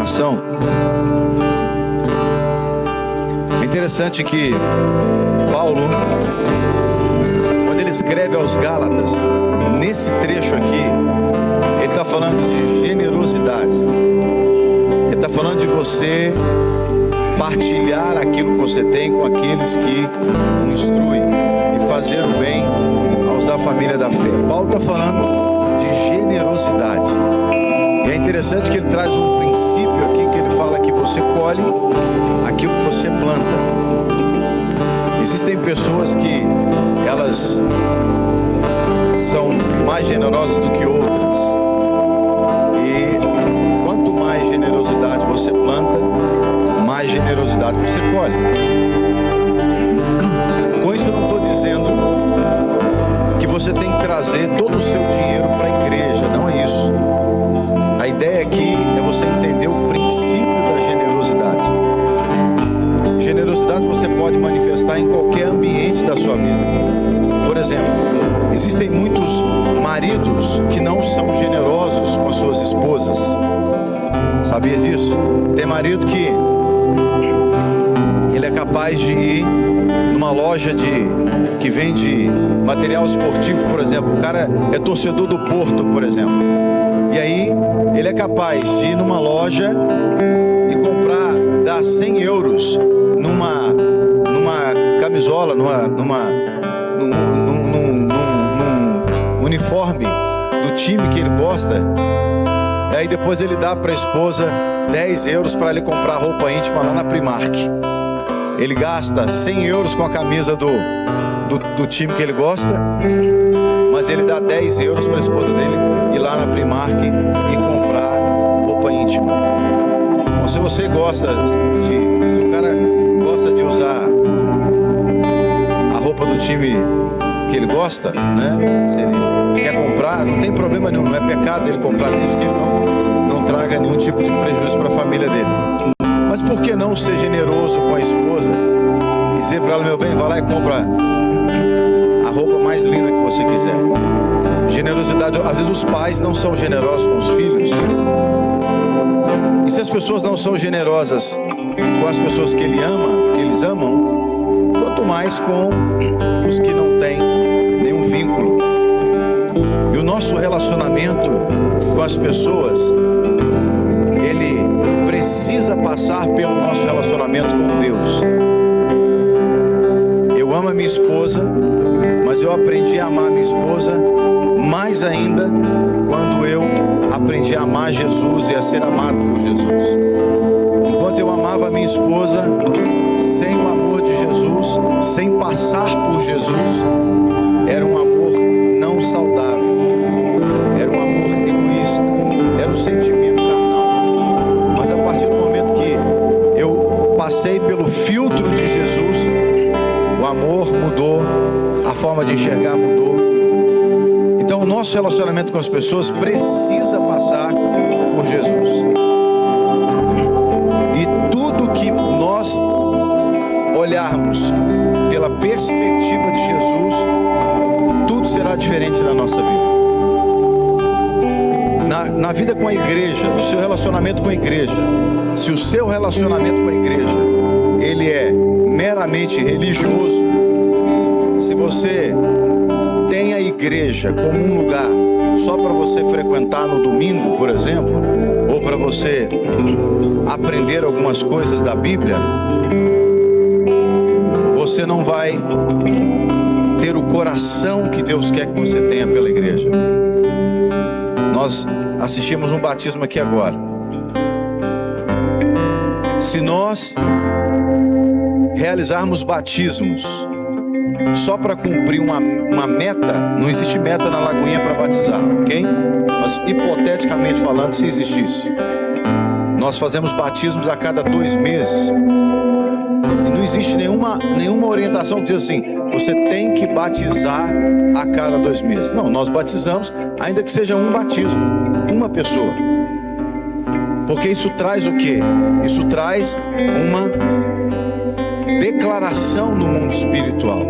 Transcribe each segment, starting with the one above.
informação. É interessante que Paulo, quando ele escreve aos Gálatas, nesse trecho aqui, ele está falando de generosidade. Ele está falando de você partilhar aquilo que você tem com aqueles que o instruem e fazer o bem aos da família da fé. Paulo está falando de generosidade. E é interessante que ele traz um princípio aqui, que ele fala que você colhe aquilo que você planta. Existem pessoas que elas são mais generosas do que outras. E quanto mais generosidade você planta, mais generosidade você colhe. Com isso eu não estou dizendo que você tem que trazer todo o seu dinheiro para a igreja, não é isso. A ideia aqui é você entender o princípio da generosidade. Generosidade você pode manifestar em qualquer ambiente da sua vida. Por exemplo, existem muitos maridos que não são generosos com as suas esposas. Sabia disso? Tem marido que ele é capaz de ir numa loja que vende material esportivo, por exemplo. O cara é torcedor do Porto, por exemplo. E aí ele é capaz de ir numa loja e comprar, dar 100 euros numa camisola, num uniforme do time que ele gosta. E aí depois ele dá para a esposa 10 euros para ele comprar roupa íntima lá na Primark. Ele gasta 100 euros com a camisa do time que ele gosta, mas ele dá 10 euros para a esposa dele ir lá na Primark e comprar roupa íntima. Então, se você gosta se o cara gosta de usar a roupa do time que ele gosta, né? Se ele quer comprar, não tem problema nenhum, não é pecado ele comprar, desde que ele não traga nenhum tipo de prejuízo para a família dele. Mas por que não ser generoso com a esposa e dizer para ela: meu bem, vai lá e compra a roupa mais linda que você quiser. Generosidade, às vezes os pais não são generosos com os filhos. E se as pessoas não são generosas com as pessoas que eles amam, quanto mais com os que não têm nenhum vínculo. E o nosso relacionamento com as pessoas, ele precisa passar pelo nosso relacionamento com Deus. Eu amo a minha esposa, mas eu aprendi a amar a minha esposa mais ainda quando eu aprendi a amar Jesus e a ser amado por Jesus. Enquanto eu amava a minha esposa sem o amor de Jesus, sem passar por Jesus, era um amor não saudável, era um amor egoísta, era um sentimento carnal. Mas a partir do momento que eu passei pelo filtro de Jesus, o amor mudou, a forma de enxergar mudou. Então o nosso relacionamento com as pessoas precisa passar por Jesus. E tudo que nós olharmos pela perspectiva de Jesus, tudo será diferente na nossa vida. Na vida com a igreja, no seu relacionamento com a igreja, se o seu relacionamento com a igreja ele é meramente religioso, se você tem a igreja como um lugar só para você frequentar no domingo, por exemplo, ou para você aprender algumas coisas da Bíblia, você não vai ter o coração que Deus quer que você tenha pela igreja. Nós assistimos um batismo aqui agora. Se nós realizarmos batismos só para cumprir uma meta, não existe meta na Lagoinha para batizar, ok? Mas hipoteticamente falando, se existisse, nós fazemos batismos a cada 2 meses. E não existe nenhuma orientação que diz assim: você tem que batizar a cada 2 meses. Não, nós batizamos, ainda que seja um batismo, uma pessoa. Porque isso traz o quê? Isso traz uma declaração no mundo espiritual.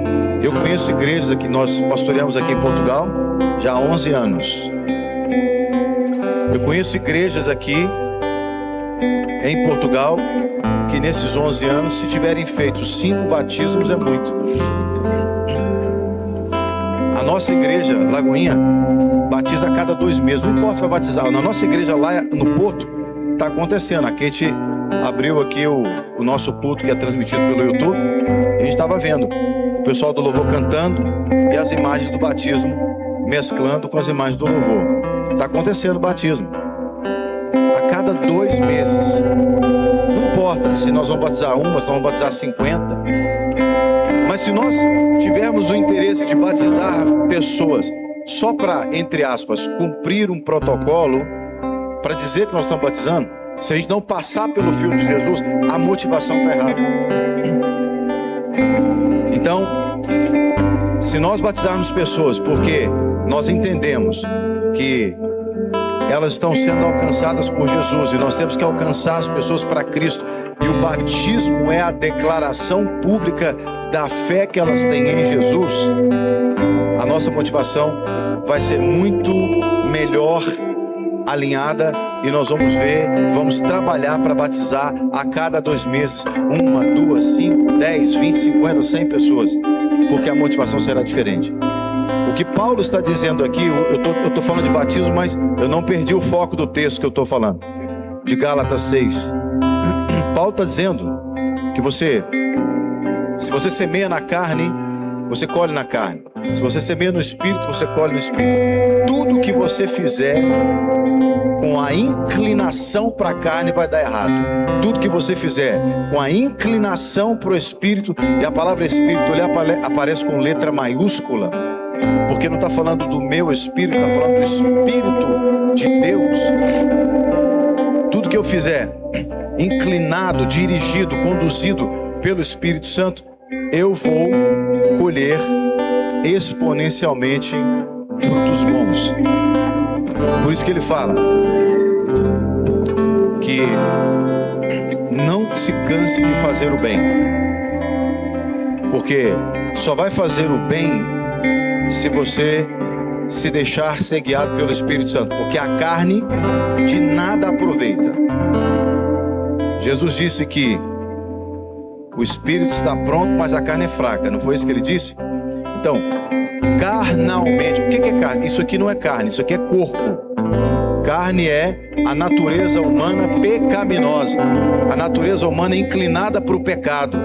Eu conheço igrejas que nós pastoreamos aqui em Portugal já há 11 anos. Eu conheço igrejas aqui em Portugal que nesses 11 anos, se tiverem feito 5 batismos, é muito. A nossa igreja, Lagoinha, batiza a cada 2 meses. Não importa se vai batizar. Na nossa igreja lá no Porto, está acontecendo. A Kate abriu aqui o nosso culto que é transmitido pelo YouTube. E a gente estava vendo o pessoal do louvor cantando e as imagens do batismo mesclando com as imagens do louvor. Está acontecendo o batismo a cada 2 meses. Não importa se nós vamos batizar uma, se nós vamos batizar 50. Mas se nós tivermos o interesse de batizar pessoas só para, entre aspas, cumprir um protocolo, para dizer que nós estamos batizando, se a gente não passar pelo filtro de Jesus, a motivação está errada. Então, se nós batizarmos pessoas porque nós entendemos que elas estão sendo alcançadas por Jesus e nós temos que alcançar as pessoas para Cristo, e o batismo é a declaração pública da fé que elas têm em Jesus, a nossa motivação vai ser muito melhor alinhada e nós vamos trabalhar para batizar a cada 2 meses 1, 2, 5, 10, 20, 50, 100 pessoas, porque a motivação será diferente. O que Paulo está dizendo aqui, eu estou falando de batismo, mas eu não perdi o foco do texto que eu estou falando, de Gálatas 6. Paulo está dizendo que se você semeia na carne, você colhe na carne. Se você semeia no Espírito, você colhe no Espírito. Tudo que você fizer com a inclinação para a carne vai dar errado. Tudo que você fizer com a inclinação para o Espírito, e a palavra Espírito ele aparece com letra maiúscula, porque não está falando do meu Espírito, está falando do Espírito de Deus. Tudo que eu fizer inclinado, dirigido, conduzido pelo Espírito Santo, eu vou colher exponencialmente frutos bons. Por isso que ele fala que não se canse de fazer o bem, porque só vai fazer o bem se você se deixar ser guiado pelo Espírito Santo, porque a carne de nada aproveita. Jesus disse que o Espírito está pronto, mas a carne é fraca. Não foi isso que ele disse? Então, carnalmente, o que é carne? Isso aqui não é carne, isso aqui é corpo. Carne é a natureza humana pecaminosa, a natureza humana inclinada para o pecado.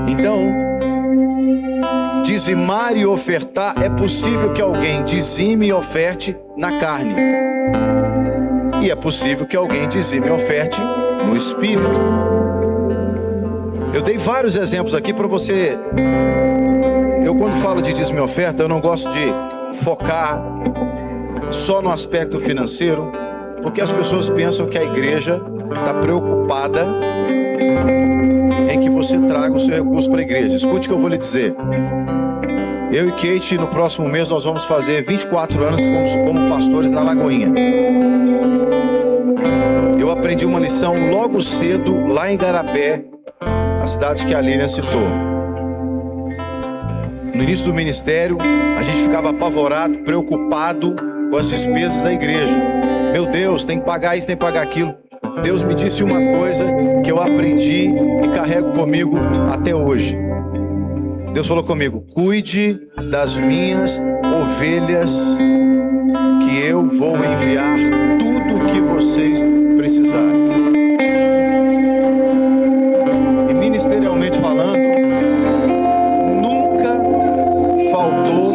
Então, dizimar e ofertar, é possível que alguém dizime e oferte na carne, e é possível que alguém dizime e oferte no Espírito. Eu dei vários exemplos aqui para você. Eu, quando falo de dízimo e oferta, eu não gosto de focar só no aspecto financeiro, porque as pessoas pensam que a igreja está preocupada em que você traga o seu recurso para a igreja. Escute o que eu vou lhe dizer. Eu e Kate, no próximo mês, nós vamos fazer 24 anos como pastores na Lagoinha. Eu aprendi uma lição logo cedo, lá em Igarapé, a cidade que a Lilian citou. No início do ministério, a gente ficava apavorado, preocupado com as despesas da igreja. Meu Deus, tem que pagar isso, tem que pagar aquilo. Deus me disse uma coisa que eu aprendi e carrego comigo até hoje. Deus falou comigo: cuide das minhas ovelhas, que eu vou enviar tudo o que vocês precisarem. E ministerialmente falando, nunca faltou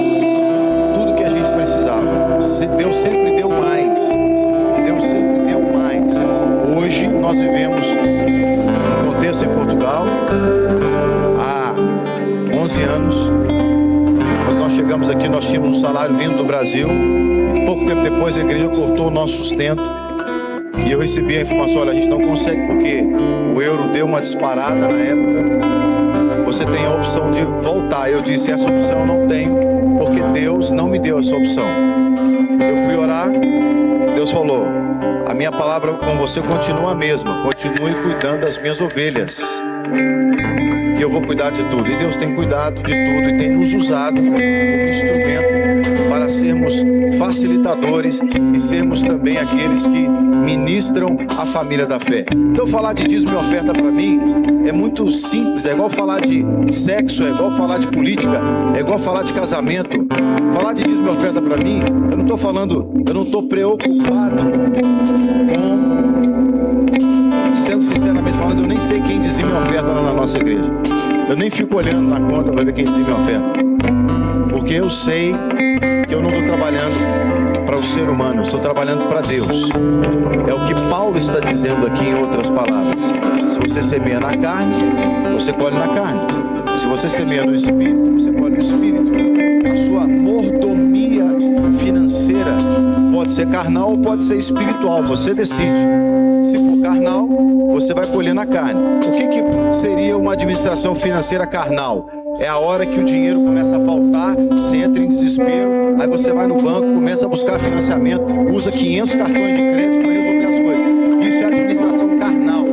tudo que a gente precisava. Deus sempre deu mais. Deus sempre deu mais. Hoje nós vivemos um contexto em Portugal. Há 11 anos, quando nós chegamos aqui, nós tínhamos um salário vindo do Brasil. Pouco tempo depois, a igreja cortou o nosso sustento. E eu recebi a informação: olha, a gente não consegue, porque o euro deu uma disparada na época. Você tem a opção de voltar. Eu disse: essa opção eu não tenho, porque Deus não me deu essa opção. Eu fui orar, Deus falou: a minha palavra com você continua a mesma. Continue cuidando das minhas ovelhas, que eu vou cuidar de tudo. E Deus tem cuidado de tudo e tem nos usado como instrumento para sermos facilitadores e sermos também aqueles que ministram a família da fé. Então falar de dízimo e oferta para mim é muito simples, é igual falar de sexo, é igual falar de política, é igual falar de casamento. Falar de dízimo e oferta para mim, eu não estou preocupado com, sendo sinceramente falando, eu nem sei quem dizima e oferta lá na nossa igreja. Eu nem fico olhando na conta para ver quem dizima e oferta, porque eu sei que eu não estou trabalhando para o ser humano, eu estou trabalhando para Deus. É o que Paulo está dizendo aqui em outras palavras. Se você semeia na carne, você colhe na carne. Se você semeia no Espírito, você colhe no Espírito. A sua mordomia financeira pode ser carnal ou pode ser espiritual, você decide. Se for carnal, você vai colher na carne. O que seria uma administração financeira carnal? É a hora que o dinheiro começa a faltar, você entra em desespero, aí você vai no banco, começa a buscar financiamento, usa 500 cartões de crédito para resolver as coisas. Isso é administração carnal.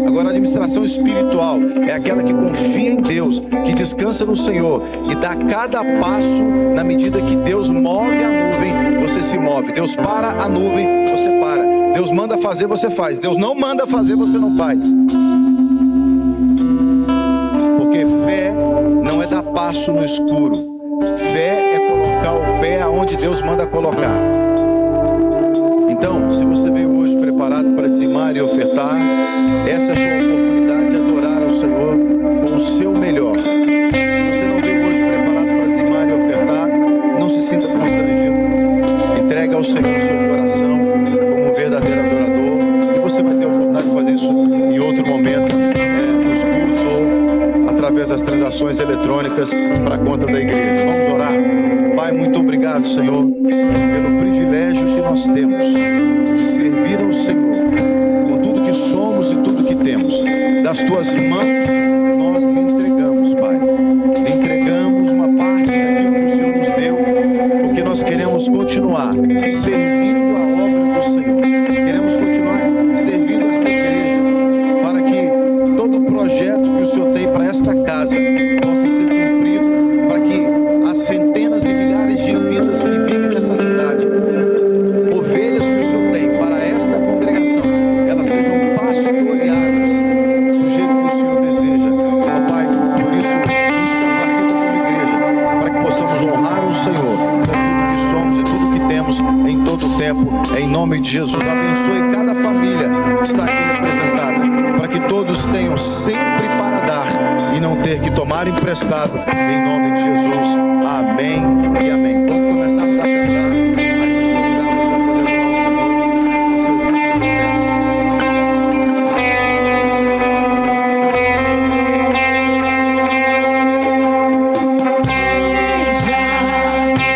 Agora, a administração espiritual é aquela que confia em Deus, que descansa no Senhor e dá cada passo na medida que Deus move a nuvem, você se move. Deus para a nuvem, você para. Deus manda fazer, você faz. Deus não manda fazer, você não faz. Porque fé não é dar passo no escuro. Fé é colocar o pé aonde Deus manda colocar. Então, se você veio hoje preparado para dizimar e ofertar, essa é a sua oportunidade de adorar ao Senhor com o seu melhor. Se você não veio hoje preparado para dizimar e ofertar, não se sinta constrangido. Entregue ao Senhor o seu coração como um verdadeiro adorador. E você vai ter a oportunidade de fazer isso em outro momento, nos cultos ou através das transações eletrônicas para a conta da igreja. Vamos orar. Pai, muito obrigado, Senhor, pelo privilégio que nós temos de servir ao Senhor com tudo que somos e tudo que temos. Das tuas mãos nós lhe entregamos, Pai. Lhe entregamos uma parte daquilo que o Senhor nos deu, porque nós queremos continuar servindo a obra do Senhor. Queremos continuar servindo esta igreja, para que todo o projeto que o Senhor tem para esta casa possa ser cumprido, para que as centenas e milhares de vidas que vivem nessa cidade, ovelhas que o Senhor tem para esta congregação, elas sejam pastoreadas do jeito que o Senhor deseja. Ó Pai, por isso nos capacita como igreja, para que possamos honrar o Senhor com tudo que somos e tudo que temos em todo o tempo. Em nome de Jesus, abençoe cada família que está aqui representada, para que todos tenham sempre para dar e não ter que tomar emprestado. Em nome de Jesus, amém e amém. Quando começarmos a cantar, aí no seu lugar você vai poder adorar o Senhor com seus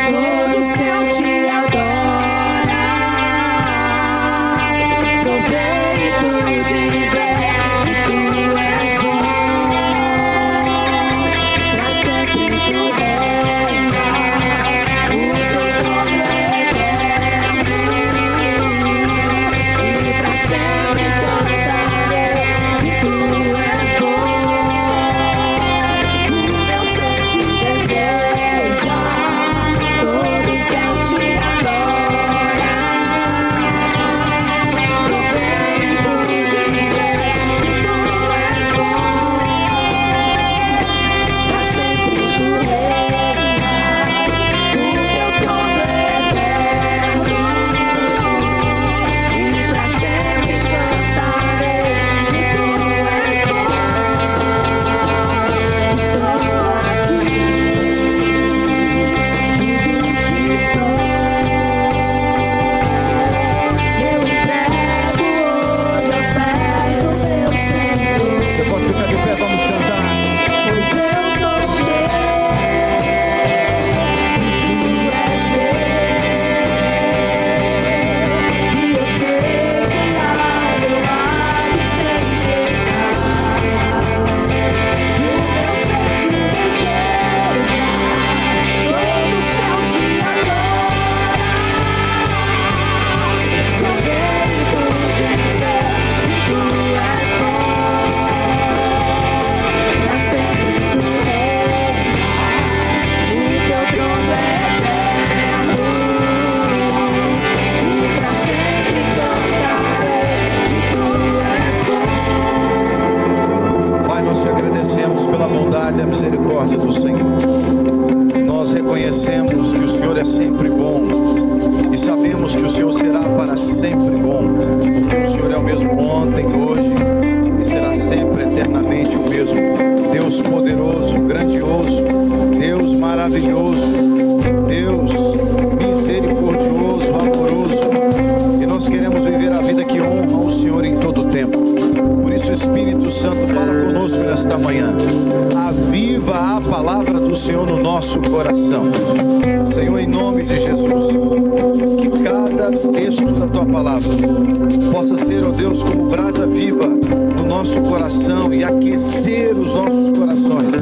Todo o céu te adora. Provei e pude ver que tu és bom. Pra sempre tu reinas, o teu nome é misericórdia do Senhor. Nós reconhecemos que o Senhor é sempre bom e sabemos que o Senhor será para sempre bom, porque o Senhor é o mesmo ontem, hoje e será sempre eternamente o mesmo. Deus poderoso, grandioso, Deus maravilhoso, Deus misericordioso, amoroso, e nós queremos viver a vida que honra o Senhor em todo o tempo. Por isso, Espírito Santo, fala conosco nesta manhã. Aviva a palavra do Senhor no nosso coração. Senhor, em nome de Jesus, que cada texto da Tua palavra possa ser, ó Deus, como brasa viva no nosso coração e aquecer os nossos corações,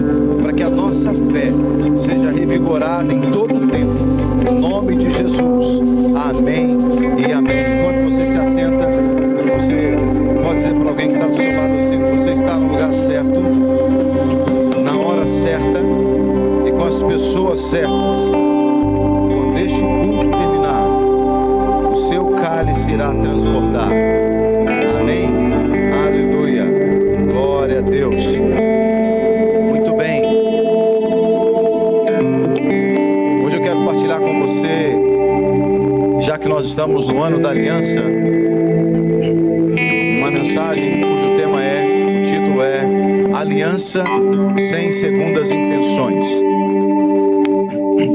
para que a nossa fé seja revigorada em todo o tempo. Em nome de Jesus. Amém e amém. Enquanto você se assenta, você pode dizer para alguém que está do seu lado assim: você está no lugar certo, na hora certa e com as pessoas certas. Quando este culto terminar, o seu cálice irá transbordar. Amém? Aleluia. Glória a Deus. Muito bem. Hoje eu quero partilhar com você, já que nós estamos no ano da aliança, uma mensagem cujo tema o título é Aliança sem segundas intenções.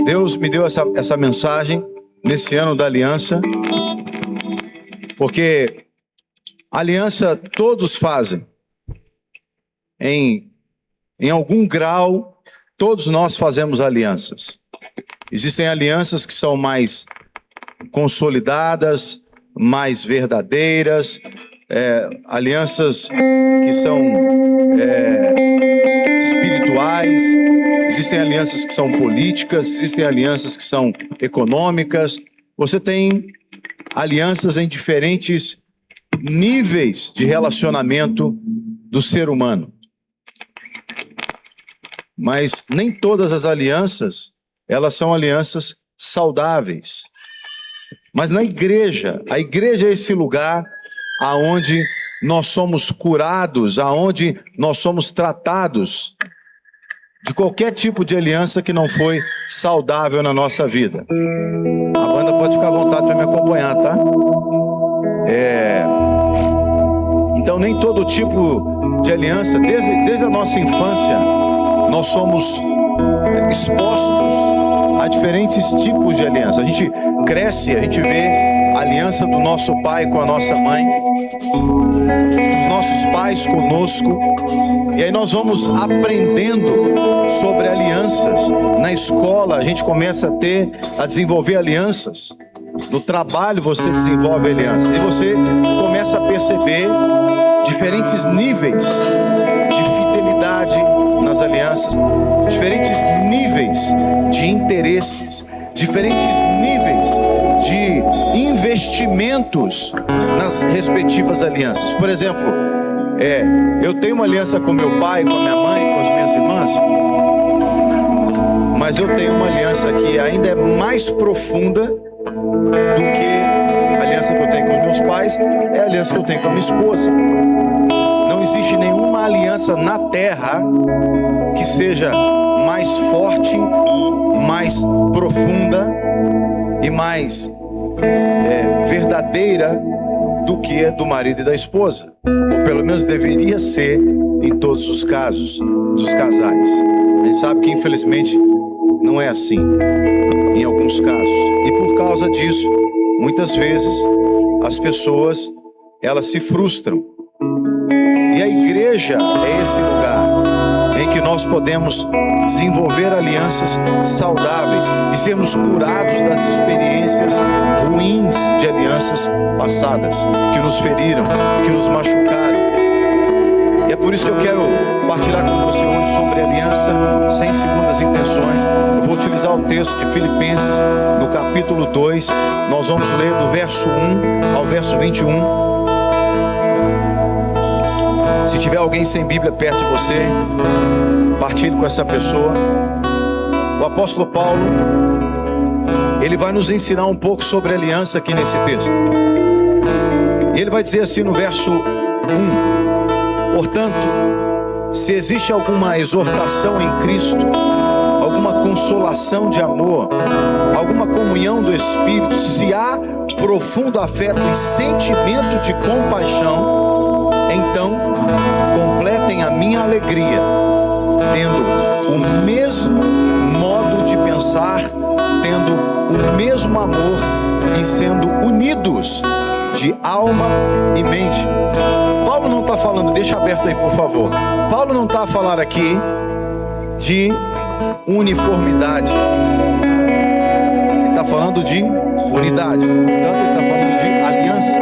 Deus me deu essa mensagem nesse ano da aliança, porque aliança todos fazem. Em algum grau, todos nós fazemos alianças. Existem alianças que são mais consolidadas, mais verdadeiras, alianças que são espirituais, existem alianças que são políticas, existem alianças que são econômicas. Você tem alianças em diferentes níveis de relacionamento do ser humano. Mas nem todas as alianças, elas são alianças saudáveis. Mas na igreja, a igreja é esse lugar aonde nós somos curados, aonde nós somos tratados de qualquer tipo de aliança que não foi saudável na nossa vida. A banda pode ficar à vontade para me acompanhar, tá? Então nem todo tipo de aliança, desde a nossa infância, nós somos expostos a diferentes tipos de aliança. A gente cresce, a gente vê a aliança do nosso pai com a nossa mãe, dos nossos pais conosco, e aí nós vamos aprendendo sobre alianças. Na escola a gente começa a desenvolver alianças. No trabalho você desenvolve alianças e você começa a perceber diferentes níveis de fidelidade nas alianças, diferentes níveis de interesses, diferentes níveis de investimentos nas respectivas alianças. Por exemplo, eu tenho uma aliança com meu pai, com a minha mãe, com as minhas irmãs, mas eu tenho uma aliança que ainda é mais profunda do que a aliança que eu tenho com os meus pais, é a aliança que eu tenho com a minha esposa. Não existe nenhuma aliança na terra que seja mais forte, mais profunda e mais verdadeira do que a do marido e da esposa. Ou pelo menos deveria ser em todos os casos dos casais. A gente sabe que infelizmente não é assim em alguns casos. E por causa disso, muitas vezes as pessoas, elas se frustram. E a igreja é esse lugar em que nós podemos desenvolver alianças saudáveis e sermos curados das experiências ruins de alianças passadas, que nos feriram, que nos machucaram. E é por isso que eu quero partilhar com você hoje sobre aliança sem segundas intenções. Eu vou utilizar o texto de Filipenses, no capítulo 2. Nós vamos ler do verso 1 ao verso 21. Se tiver alguém sem Bíblia perto de você, partilhe com essa pessoa. O apóstolo Paulo, ele vai nos ensinar um pouco sobre aliança aqui nesse texto. E ele vai dizer assim no verso 1: portanto, se existe alguma exortação em Cristo, alguma consolação de amor, alguma comunhão do Espírito, se há profundo afeto e sentimento de compaixão, então completem a minha alegria, tendo o mesmo modo de pensar, tendo o mesmo amor e sendo unidos de alma e mente. Paulo não está falando, deixa aberto aí por favor, Paulo não está a falar aqui de uniformidade, ele está falando de unidade, portanto ele está falando de aliança.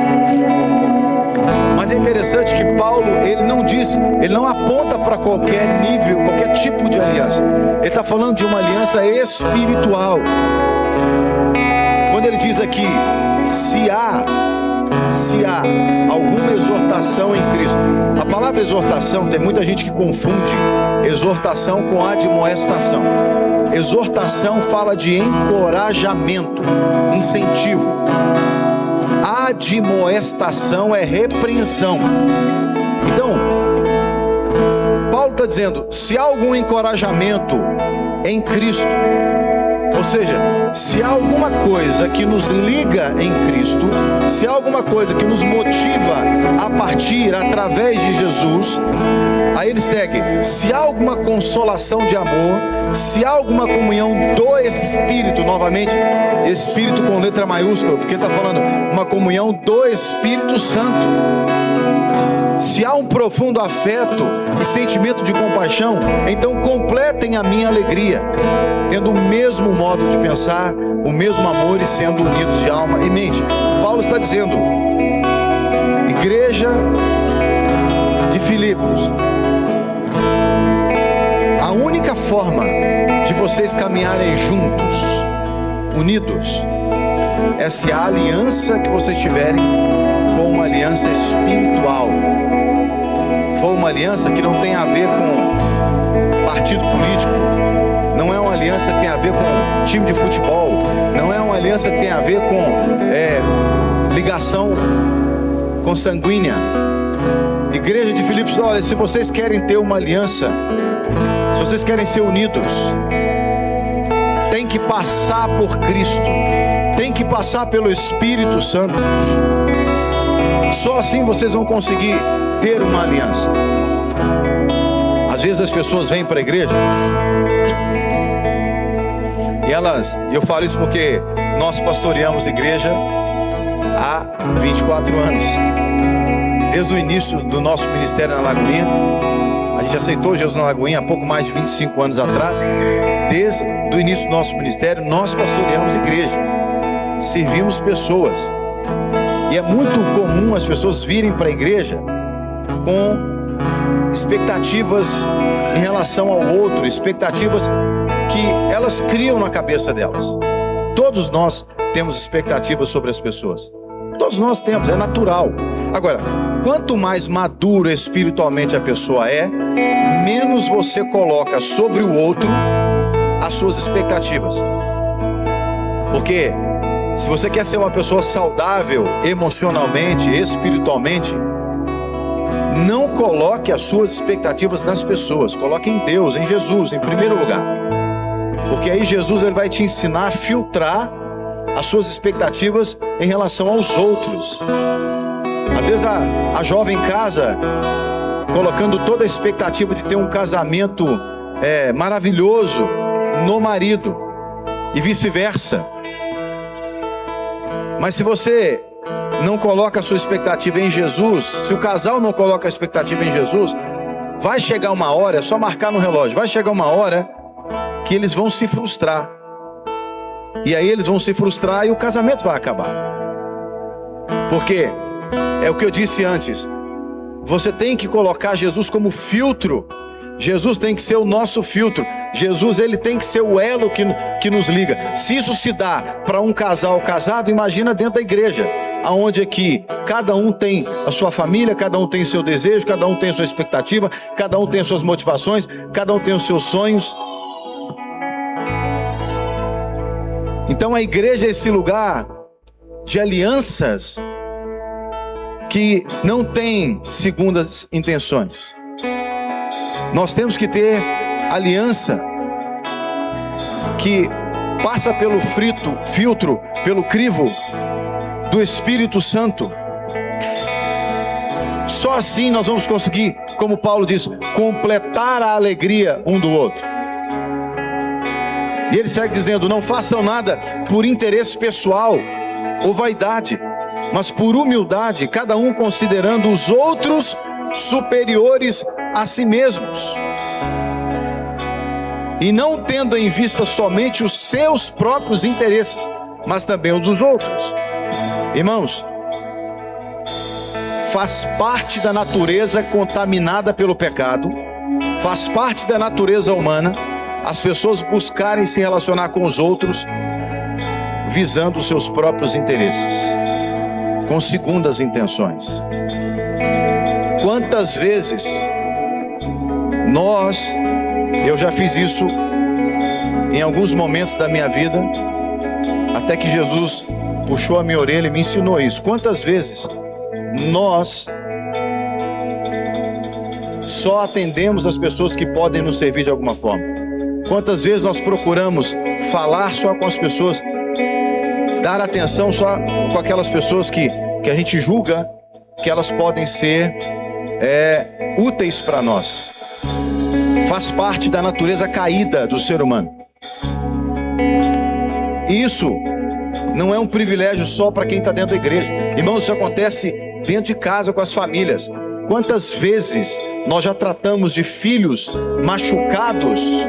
Mas é interessante que Paulo, ele não diz, ele não aponta para qualquer nível, qualquer tipo de aliança, ele está falando de uma aliança espiritual. Quando ele diz aqui, se há alguma exortação em Cristo. A palavra exortação, tem muita gente que confunde exortação com admoestação. Exortação fala de encorajamento, incentivo. Admoestação é repreensão. Então, Paulo está dizendo, se há algum encorajamento em Cristo, ou seja, se há alguma coisa que nos liga em Cristo, se há alguma coisa que nos motiva a partir através de Jesus, aí ele segue, se há alguma consolação de amor, se há alguma comunhão do Espírito, novamente, Espírito com letra maiúscula, porque está falando uma comunhão do Espírito Santo. Se há um profundo afeto e sentimento de compaixão, então completem a minha alegria, tendo o mesmo modo de pensar, o mesmo amor e sendo unidos de alma e mente. Paulo está dizendo, igreja de Filipos, a única forma de vocês caminharem juntos, unidos, é se a aliança que vocês tiverem for uma aliança espiritual, for uma aliança que não tem a ver com partido político, não é uma aliança que tem a ver com time de futebol, não é uma aliança que tem a ver com ligação consanguínea. Igreja de Filipos, olha, se vocês querem ter uma aliança, se vocês querem ser unidos, tem que passar por Cristo, tem que passar pelo Espírito Santo. Só assim vocês vão conseguir ter uma aliança. Às vezes as pessoas vêm para a igreja e eu falo isso porque nós pastoreamos igreja há 24 anos. Desde o início do nosso ministério na Lagoinha, a gente aceitou Jesus na Lagoinha há pouco mais de 25 anos atrás. Desde o início do nosso ministério, nós pastoreamos igreja, servimos pessoas. E é muito comum as pessoas virem para a igreja com expectativas em relação ao outro, expectativas que elas criam na cabeça delas. Todos nós temos expectativas sobre as pessoas. Todos nós temos, é natural. Agora, quanto mais maduro espiritualmente a pessoa é, menos você coloca sobre o outro as suas expectativas. Porque se você quer ser uma pessoa saudável emocionalmente, espiritualmente, não coloque as suas expectativas nas pessoas, coloque em Deus, em Jesus, em primeiro lugar. Porque aí Jesus ele vai te ensinar a filtrar as suas expectativas em relação aos outros. Às vezes a jovem casa, colocando toda a expectativa de ter um casamento maravilhoso no marido, e vice-versa. Mas se você não coloca a sua expectativa em Jesus, se o casal não coloca a expectativa em Jesus, vai chegar uma hora, é só marcar no relógio, vai chegar uma hora que eles vão se frustrar. E aí eles vão se frustrar e o casamento vai acabar. Porque é o que eu disse antes, você tem que colocar Jesus como filtro. Jesus tem que ser o nosso filtro. Jesus ele tem que ser o elo que nos liga. Se isso se dá para um casal casado, imagina dentro da igreja, aonde aqui cada um tem a sua família, cada um tem o seu desejo, cada um tem a sua expectativa, cada um tem as suas motivações, cada um tem os seus sonhos. Então a igreja é esse lugar de alianças que não tem segundas intenções. Nós temos que ter aliança que passa pelo filtro, pelo crivo do Espírito Santo. Só assim nós vamos conseguir, como Paulo diz, completar a alegria um do outro. E ele segue dizendo: não façam nada por interesse pessoal ou vaidade, mas por humildade, cada um considerando os outros superiores a si mesmos, e não tendo em vista somente os seus próprios interesses, mas também os dos outros. Irmãos, faz parte da natureza contaminada pelo pecado, faz parte da natureza humana as pessoas buscarem se relacionar com os outros visando os seus próprios interesses, com segundas intenções. Quantas vezes eu já fiz isso em alguns momentos da minha vida, até que Jesus puxou a minha orelha e me ensinou isso. Quantas vezes nós só atendemos as pessoas que podem nos servir de alguma forma? Quantas vezes nós procuramos falar só com as pessoas, dar atenção só com aquelas pessoas que a gente julga que elas podem ser úteis para nós? Faz parte da natureza caída do ser humano. E isso não é um privilégio só para quem está dentro da igreja. Irmãos, isso acontece dentro de casa com as famílias. Quantas vezes nós já tratamos de filhos machucados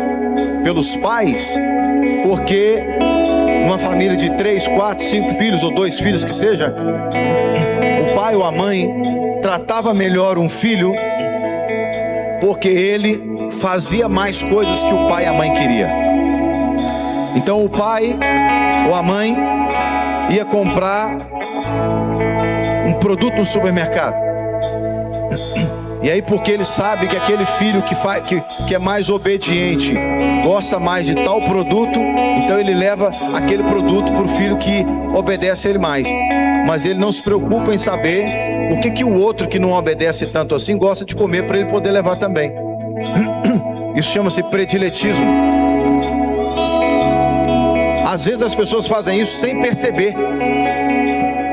pelos pais, porque uma família de 3, 4, 5 filhos ou 2 filhos que seja, o pai ou a mãe tratava melhor um filho porque ele fazia mais coisas que o pai e a mãe queriam. Então o pai ou a mãe ia comprar um produto no supermercado, e aí, porque ele sabe que aquele filho que é mais obediente gosta mais de tal produto, então ele leva aquele produto para o filho que obedece a ele mais. Mas ele não se preocupa em saber o que o outro que não obedece tanto assim gosta de comer, para ele poder levar também. Isso chama-se prediletismo. Às vezes as pessoas fazem isso sem perceber,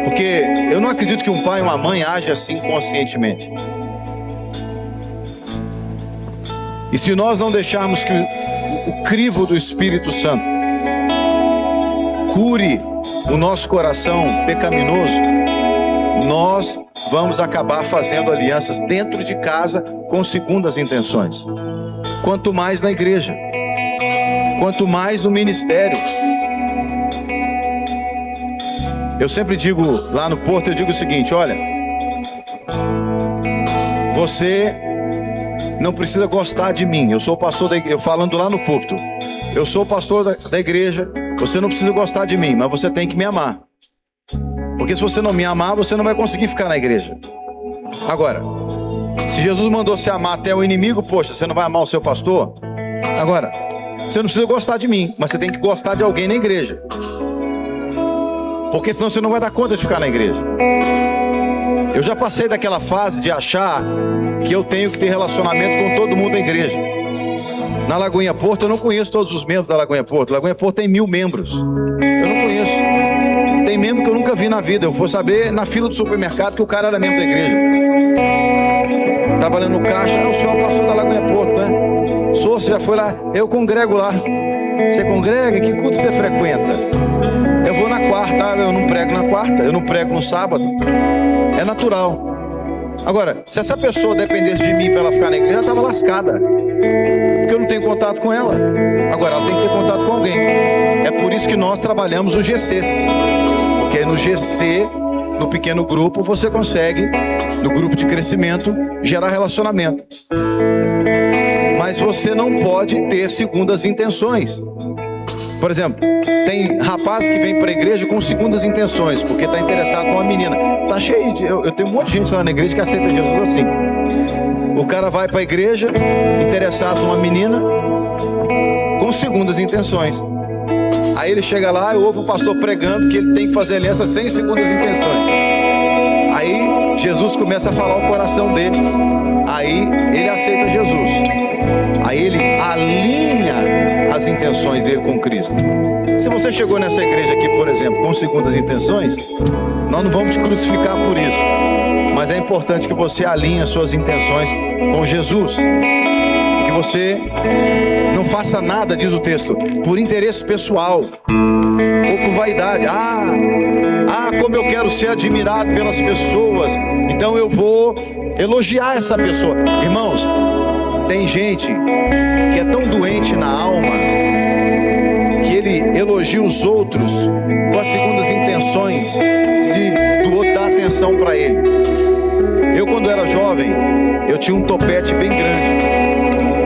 porque eu não acredito que um pai e uma mãe agem assim conscientemente. E se nós não deixarmos que o crivo do Espírito Santo cure o nosso coração pecaminoso, nós vamos acabar fazendo alianças dentro de casa com segundas intenções. Quanto mais na igreja, quanto mais no ministério. Eu sempre digo lá no Porto, eu digo o seguinte: olha, você não precisa gostar de mim. Eu sou o pastor da igreja, eu falando lá no púlpito, eu sou o pastor da igreja. Você não precisa gostar de mim, mas você tem que me amar. Porque se você não me amar, você não vai conseguir ficar na igreja. Agora, se Jesus mandou você amar até o inimigo, poxa, você não vai amar o seu pastor? Agora, você não precisa gostar de mim, mas você tem que gostar de alguém na igreja, porque senão você não vai dar conta de ficar na igreja. Eu já passei daquela fase de achar que eu tenho que ter relacionamento com todo mundo da igreja. Na Lagoinha Porto, eu não conheço todos os membros da Lagoinha Porto. Lagoinha Porto tem 1000 membros. Eu não conheço. Tem membro que eu nunca vi na vida. Eu vou saber na fila do supermercado que o cara era membro da igreja. Trabalhando no caixa. Não, o senhor é o pastor da Lagoinha Porto, né? Sou, você já foi lá? Eu congrego lá. Você congrega? Que culto você frequenta? Eu vou na quarta. Eu não prego na quarta. Eu não prego no sábado. É natural. Agora, se essa pessoa dependesse de mim para ela ficar na igreja, ela estava lascada, porque eu não tenho contato com ela. Agora ela tem que ter contato com alguém. É por isso que nós trabalhamos os GCs, porque no GC, no pequeno grupo, você consegue, no grupo de crescimento, gerar relacionamento. Mas você não pode ter segundas intenções. Por exemplo, tem rapazes que vêm para a igreja com segundas intenções, porque está interessado numa menina. Tá cheio de... Eu tenho um monte de gente lá na igreja que aceita Jesus assim. O cara vai para a igreja interessado numa menina com segundas intenções. Aí ele chega lá e ouve o pastor pregando que ele tem que fazer aliança sem segundas intenções. Aí Jesus começa a falar o coração dele. Aí ele aceita Jesus. Aí ele alinha as intenções dele com Cristo. Se você chegou nessa igreja aqui, por exemplo, com segundas intenções, nós não vamos te crucificar por isso. Mas é importante que você alinhe as suas intenções com Jesus. Que você não faça nada, diz o texto, por interesse pessoal ou por vaidade. Como eu quero ser admirado pelas pessoas, então eu vou elogiar essa pessoa. Irmãos, tem gente que é tão doente na alma que ele elogia os outros com as segundas intenções do outro dar atenção para ele. Eu, quando era jovem, eu tinha um topete bem grande.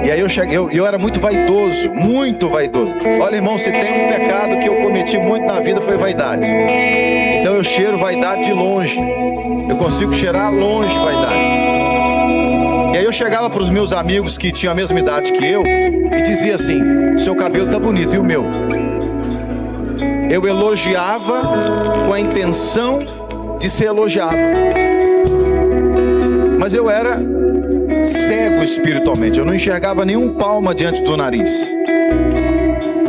E aí eu era muito vaidoso, muito vaidoso. Olha, irmão, se tem um pecado que eu cometi muito na vida, foi vaidade. Então eu cheiro vaidade de longe. Eu consigo cheirar longe vaidade. E aí eu chegava para os meus amigos que tinham a mesma idade que eu e dizia assim: seu cabelo tá bonito, e o meu? Eu elogiava com a intenção de ser elogiado. Mas eu era cego espiritualmente, eu não enxergava nenhum palmo diante do nariz.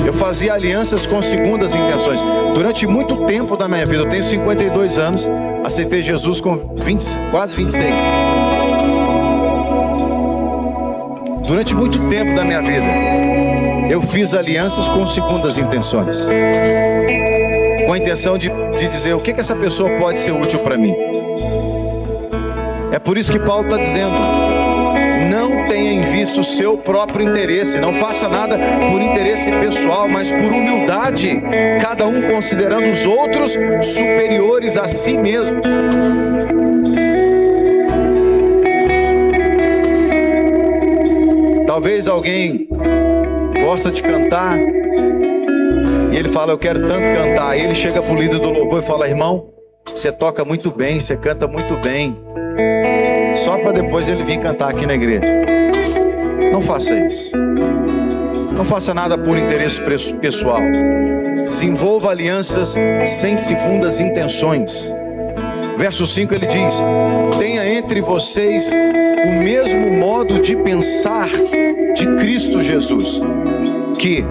Eu fazia alianças com segundas intenções. Durante muito tempo da minha vida, eu tenho 52 anos, aceitei Jesus com quase 26. Durante muito tempo da minha vida, eu fiz alianças com segundas intenções, com a intenção de dizer o que essa pessoa pode ser útil para mim. É por isso que Paulo está dizendo: não tenha em vista o seu próprio interesse, não faça nada por interesse pessoal, mas por humildade, cada um considerando os outros superiores a si mesmos. Talvez alguém gosta de cantar e ele fala: eu quero tanto cantar. E ele chega para o líder do louvor e fala: irmão, você toca muito bem, você canta muito bem. Só para depois ele vir cantar aqui na igreja. Não faça isso. Não faça nada por interesse pessoal. Desenvolva alianças sem segundas intenções. Verso 5 ele diz: tenha entre vocês o mesmo modo de pensar de Cristo Jesus, que,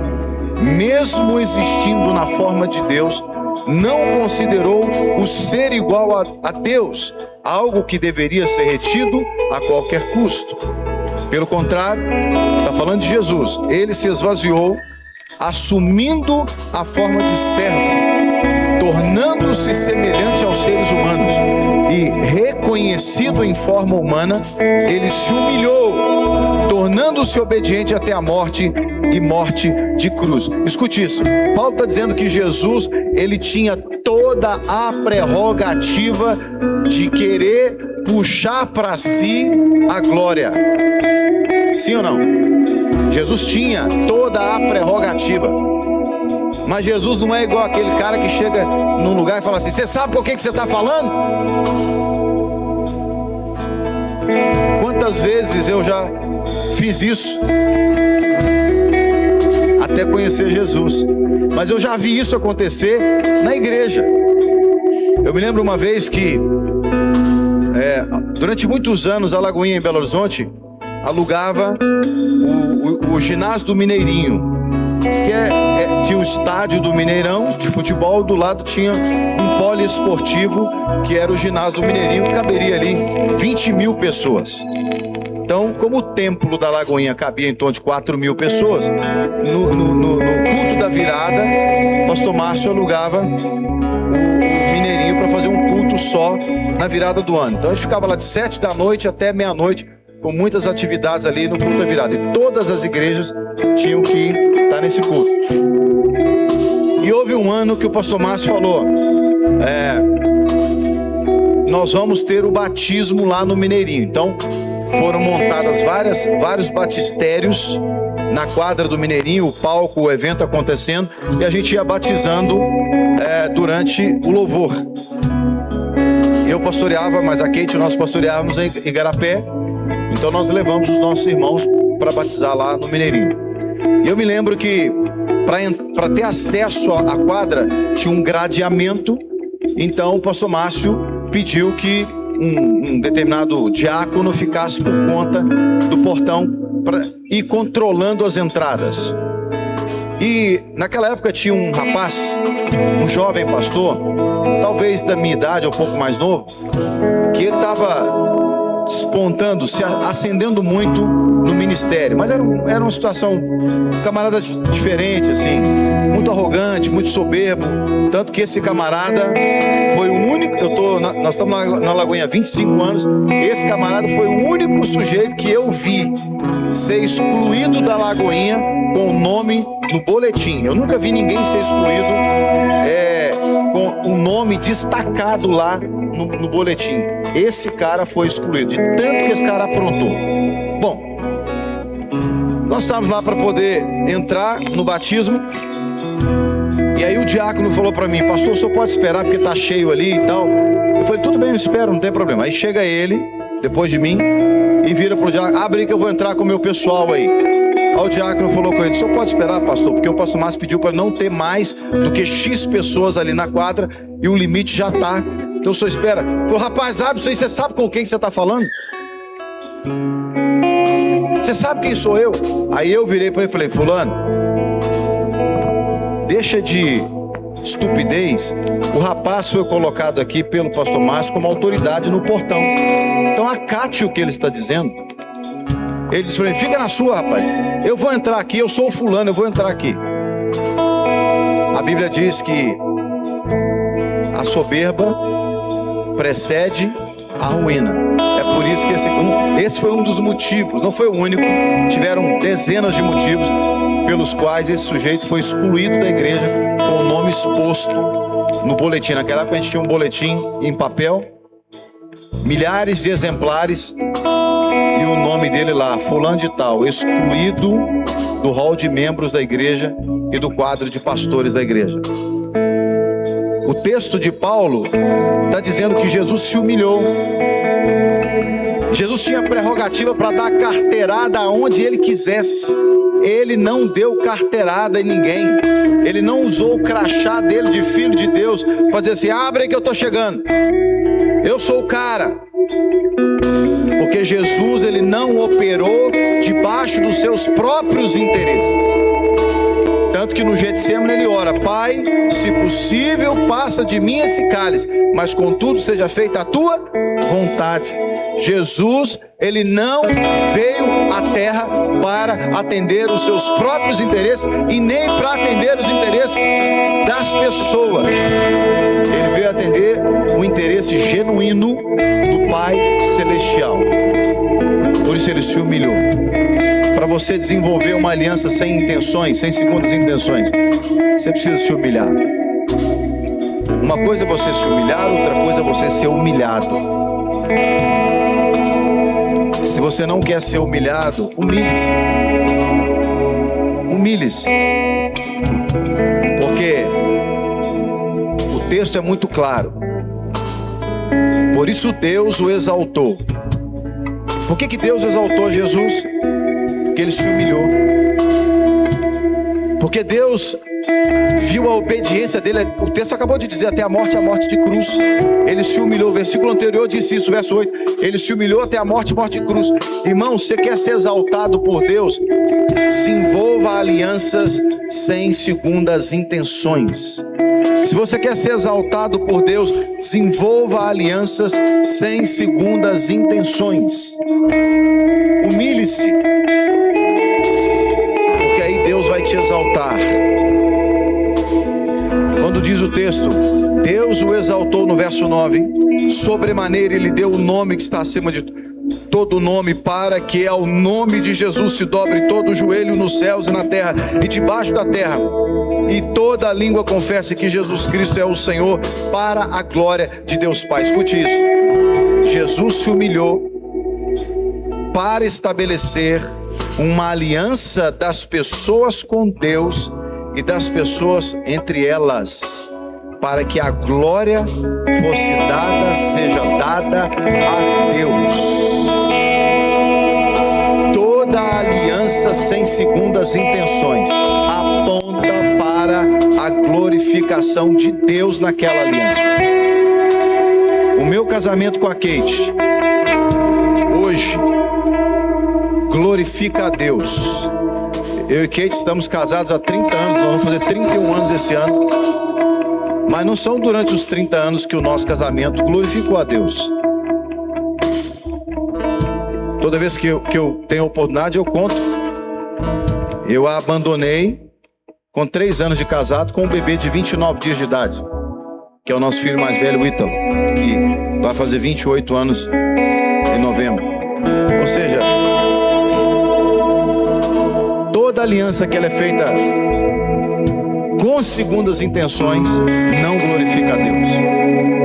mesmo existindo na forma de Deus, não considerou o ser igual a Deus algo que deveria ser retido a qualquer custo. Pelo contrário, está falando de Jesus, ele se esvaziou, assumindo a forma de servo, tornando-se semelhante aos seres humanos, e reconhecido em forma humana, ele se humilhou, tornando-se obediente até a morte e morte de cruz. Escute isso, Paulo está dizendo que Jesus, ele tinha toda a prerrogativa de querer puxar para si a glória. Sim ou não? Jesus tinha toda a prerrogativa. Mas Jesus não é igual aquele cara que chega num lugar e fala assim: você sabe com o que você está falando? Quantas vezes eu já fiz isso até conhecer Jesus. Mas eu já vi isso acontecer na igreja. Eu me lembro uma vez que durante muitos anos a Lagoinha em Belo Horizonte alugava o ginásio do Mineirinho, que tinha o estádio do Mineirão de futebol, do lado tinha um poliesportivo que era o ginásio do Mineirinho, que caberia ali 20 mil pessoas. Então, como o templo da Lagoinha cabia em torno de 4 mil pessoas, no culto da virada, o pastor Márcio alugava o Mineirinho para fazer um culto só na virada do ano. Então a gente ficava lá de 7 da noite até meia-noite, com muitas atividades ali no culto da virada. E todas as igrejas tinham que estar nesse culto. E houve um ano que o pastor Márcio falou: nós vamos ter o batismo lá no Mineirinho. Então foram montadas vários batistérios na quadra do Mineirinho, o palco, o evento acontecendo, e a gente ia batizando durante o louvor. Eu pastoreava, mas a Kate e nós pastoreávamos em Igarapé, então nós levamos os nossos irmãos para batizar lá no Mineirinho. E eu me lembro que para ter acesso à quadra tinha um gradeamento, então o pastor Márcio pediu que um determinado diácono ficasse por conta do portão para ir controlando as entradas. E naquela época tinha um rapaz, um jovem pastor, talvez da minha idade ou um pouco mais novo, que ele estava despontando, se acendendo muito no ministério. Mas era uma situação, um camarada diferente, assim, muito arrogante, muito soberbo. Tanto que esse camarada foi o único, nós estamos na Lagoinha há 25 anos, esse camarada foi o único sujeito que eu vi ser excluído da Lagoinha com o nome no boletim. Eu nunca vi ninguém ser excluído com o nome destacado lá no boletim. Esse cara foi excluído, de tanto que esse cara aprontou. Bom, nós estávamos lá para poder entrar no batismo. E aí o diácono falou para mim: pastor, o senhor pode esperar porque tá cheio ali e tal. Eu falei: tudo bem, eu espero, não tem problema. Aí chega ele, depois de mim, e vira pro diácono: abre aí que eu vou entrar com o meu pessoal aí. Aí o diácono falou com ele: o senhor pode esperar, pastor, porque o pastor Márcio pediu para não ter mais do que X pessoas ali na quadra e o limite já tá. Então o senhor espera. Ele falou: rapaz, abre isso aí, você sabe com quem você tá falando? Você sabe quem sou eu? Aí eu virei para ele e falei: fulano, deixa de estupidez. O rapaz foi colocado aqui pelo pastor Márcio como autoridade no portão. Então acate o que ele está dizendo. Ele disse para mim: fica na sua, rapaz. Eu vou entrar aqui, eu sou o fulano, eu vou entrar aqui. A Bíblia diz que a soberba precede a ruína. É por isso que esse foi um dos motivos, não foi o único. Tiveram dezenas de motivos pelos quais esse sujeito foi excluído da igreja com o nome exposto no boletim. Naquela época a gente tinha um boletim em papel, milhares de exemplares, e o nome dele lá: fulano de tal, excluído do hall de membros da igreja e do quadro de pastores da igreja. O texto de Paulo está dizendo que Jesus se humilhou. Jesus tinha prerrogativa para dar carteirada aonde ele quisesse. Ele não deu carteirada em ninguém. Ele não usou o crachá dele de filho de Deus para dizer assim: abre aí que eu estou chegando, eu sou o cara. Porque Jesus, ele não operou debaixo dos seus próprios interesses. Tanto que no Getsemane ele ora: Pai, se possível, passa de mim esse cálice, mas contudo seja feita a tua vontade. Jesus, ele não veio à terra para atender os seus próprios interesses e nem para atender os interesses das pessoas. Ele veio atender o interesse genuíno do Pai Celestial. Por isso ele se humilhou. Para você desenvolver uma aliança sem intenções, sem segundas intenções, você precisa se humilhar. Uma coisa é você se humilhar, outra coisa é você ser humilhado. Se você não quer ser humilhado, humilhe-se. Humilhe-se. Porque o texto é muito claro. Por isso Deus o exaltou. Por que Deus exaltou Jesus? Porque ele se humilhou. Porque Deus viu a obediência dele. O texto acabou de dizer: até a morte de cruz. Ele se humilhou. O versículo anterior disse isso, verso 8. Ele se humilhou até a morte de cruz. Irmão, você quer ser exaltado por Deus? Desenvolva alianças sem segundas intenções. Se você quer ser exaltado por Deus, desenvolva alianças sem segundas intenções. Humilhe-se, porque aí Deus vai te exaltar. Quando diz o texto: Deus o exaltou, no verso 9, sobremaneira ele deu o nome que está acima de todo nome, para que ao nome de Jesus se dobre todo o joelho nos céus e na terra e debaixo da terra, e toda a língua confesse que Jesus Cristo é o Senhor, para a glória de Deus Pai. Escute isso: Jesus se humilhou para estabelecer uma aliança das pessoas com Deus e das pessoas entre elas, para que a glória fosse dada, seja dada a Deus. Toda aliança sem segundas intenções aponta para a glorificação de Deus naquela aliança. O meu casamento casamento com a Kate hoje glorifica a Deus. Eu e Kate estamos casados há 30 anos, nós vamos fazer 31 anos esse ano. Mas não são durante os 30 anos que o nosso casamento glorificou a Deus. Toda vez que eu tenho oportunidade, eu conto. Eu a abandonei com 3 anos de casado, com um bebê de 29 dias de idade, que é o nosso filho mais velho, o Ítalo, que vai fazer 28 anos em novembro. Ou seja, toda aliança que ela é feita com segundas intenções não glorifica a Deus,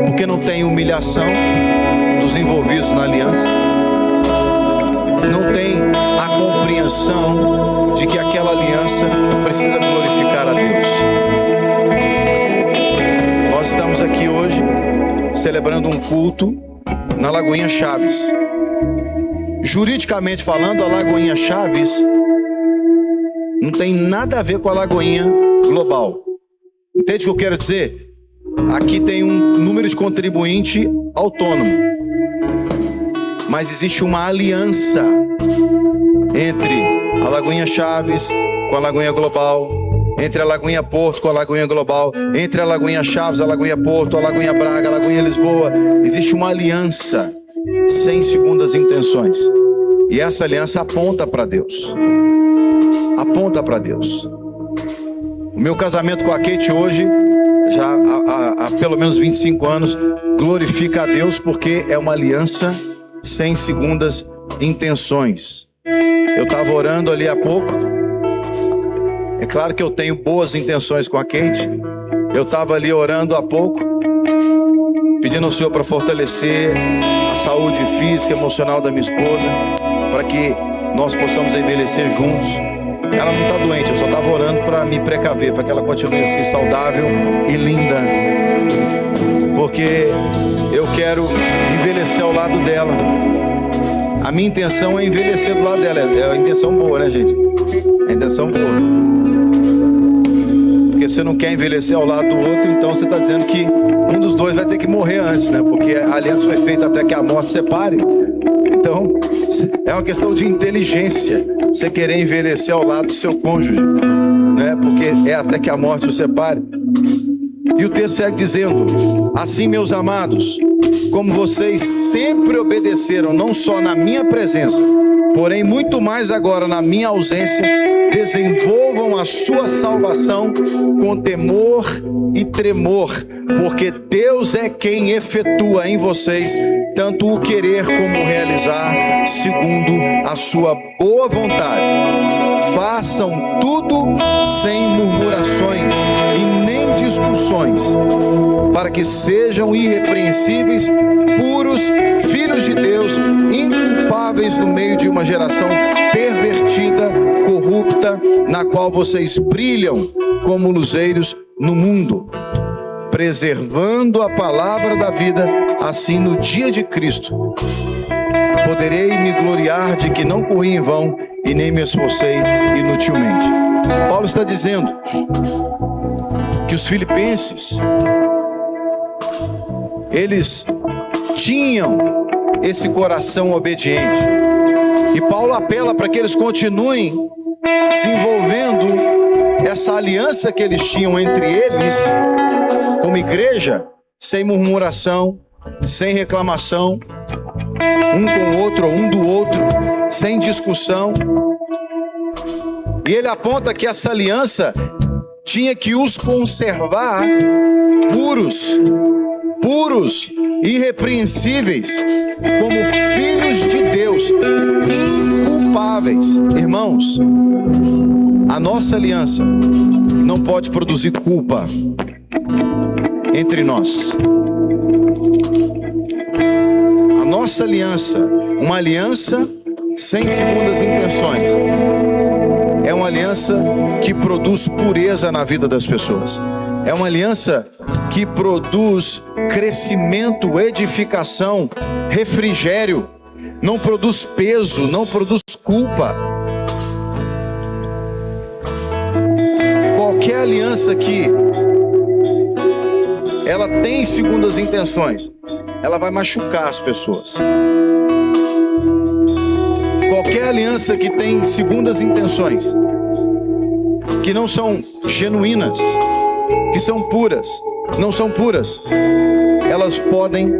porque não tem humilhação dos envolvidos na aliança, não tem a compreensão de que aquela aliança precisa glorificar a Deus. Nós estamos aqui hoje celebrando um culto na Lagoinha Chaves. Juridicamente falando, a Lagoinha Chaves não tem nada a ver com a Lagoinha Global. Entende o que eu quero dizer? Aqui tem um número de contribuinte autônomo, mas existe uma aliança entre a Lagoinha Chaves com a Lagoinha Global, entre a Lagoinha Porto com a Lagoinha Global, entre a Lagoinha Chaves, a Lagoinha Porto, a Lagoinha Braga, a Lagoinha Lisboa. Existe uma aliança sem segundas intenções, e essa aliança aponta para Deus. Aponta para Deus. O meu casamento com a Kate hoje, já há pelo menos 25 anos, glorifica a Deus, porque é uma aliança sem segundas intenções. Eu estava orando ali há pouco. É claro que eu tenho boas intenções com a Kate. Eu estava ali orando há pouco, pedindo ao Senhor para fortalecer a saúde física e emocional da minha esposa, para que nós possamos envelhecer juntos. Ela não está doente, eu só estava orando para me precaver, para que ela continue assim saudável e linda, porque eu quero envelhecer ao lado dela. A minha intenção é envelhecer do lado dela. É uma intenção boa, né, gente? É a intenção boa. Porque você não quer envelhecer ao lado do outro, então você está dizendo que um dos dois vai ter que morrer antes, né? Porque a aliança foi feita até que a morte separe. Então, é uma questão de inteligência você querer envelhecer ao lado do seu cônjuge, né? Porque é até que a morte o separe. E o texto segue dizendo: assim, meus amados, como vocês sempre obedeceram, não só na minha presença, porém muito mais agora na minha ausência, desenvolvam a sua salvação com temor e tremor, porque Deus é quem efetua em vocês tanto o querer como realizar, segundo a sua boa vontade. Façam tudo sem murmurações e nem discussões, para que sejam irrepreensíveis, puros, filhos de Deus, inculpáveis no meio de uma geração pervertida, corrupta, na qual vocês brilham como luzeiros no mundo, preservando a palavra da vida. Assim, no dia de Cristo, poderei me gloriar de que não corri em vão e nem me esforcei inutilmente. Paulo está dizendo que os filipenses, eles tinham esse coração obediente, e Paulo apela para que eles continuem desenvolvendo essa aliança que eles tinham entre eles como igreja, sem murmuração, sem reclamação, um com o outro, ou um do outro, sem discussão. E ele aponta que essa aliança tinha que os conservar puros, irrepreensíveis, como filhos de Deus, inculpáveis. Irmãos, a nossa aliança não pode produzir culpa entre nós. A nossa aliança, uma aliança sem segundas intenções, é uma aliança que produz pureza na vida das pessoas. É uma aliança que produz crescimento, edificação, refrigério. Não produz peso, não produz culpa. Qualquer aliança que ela tem segundas intenções, ela vai machucar as pessoas. Qualquer aliança que tem segundas intenções, que não são genuínas, que são puras, não são puras, elas podem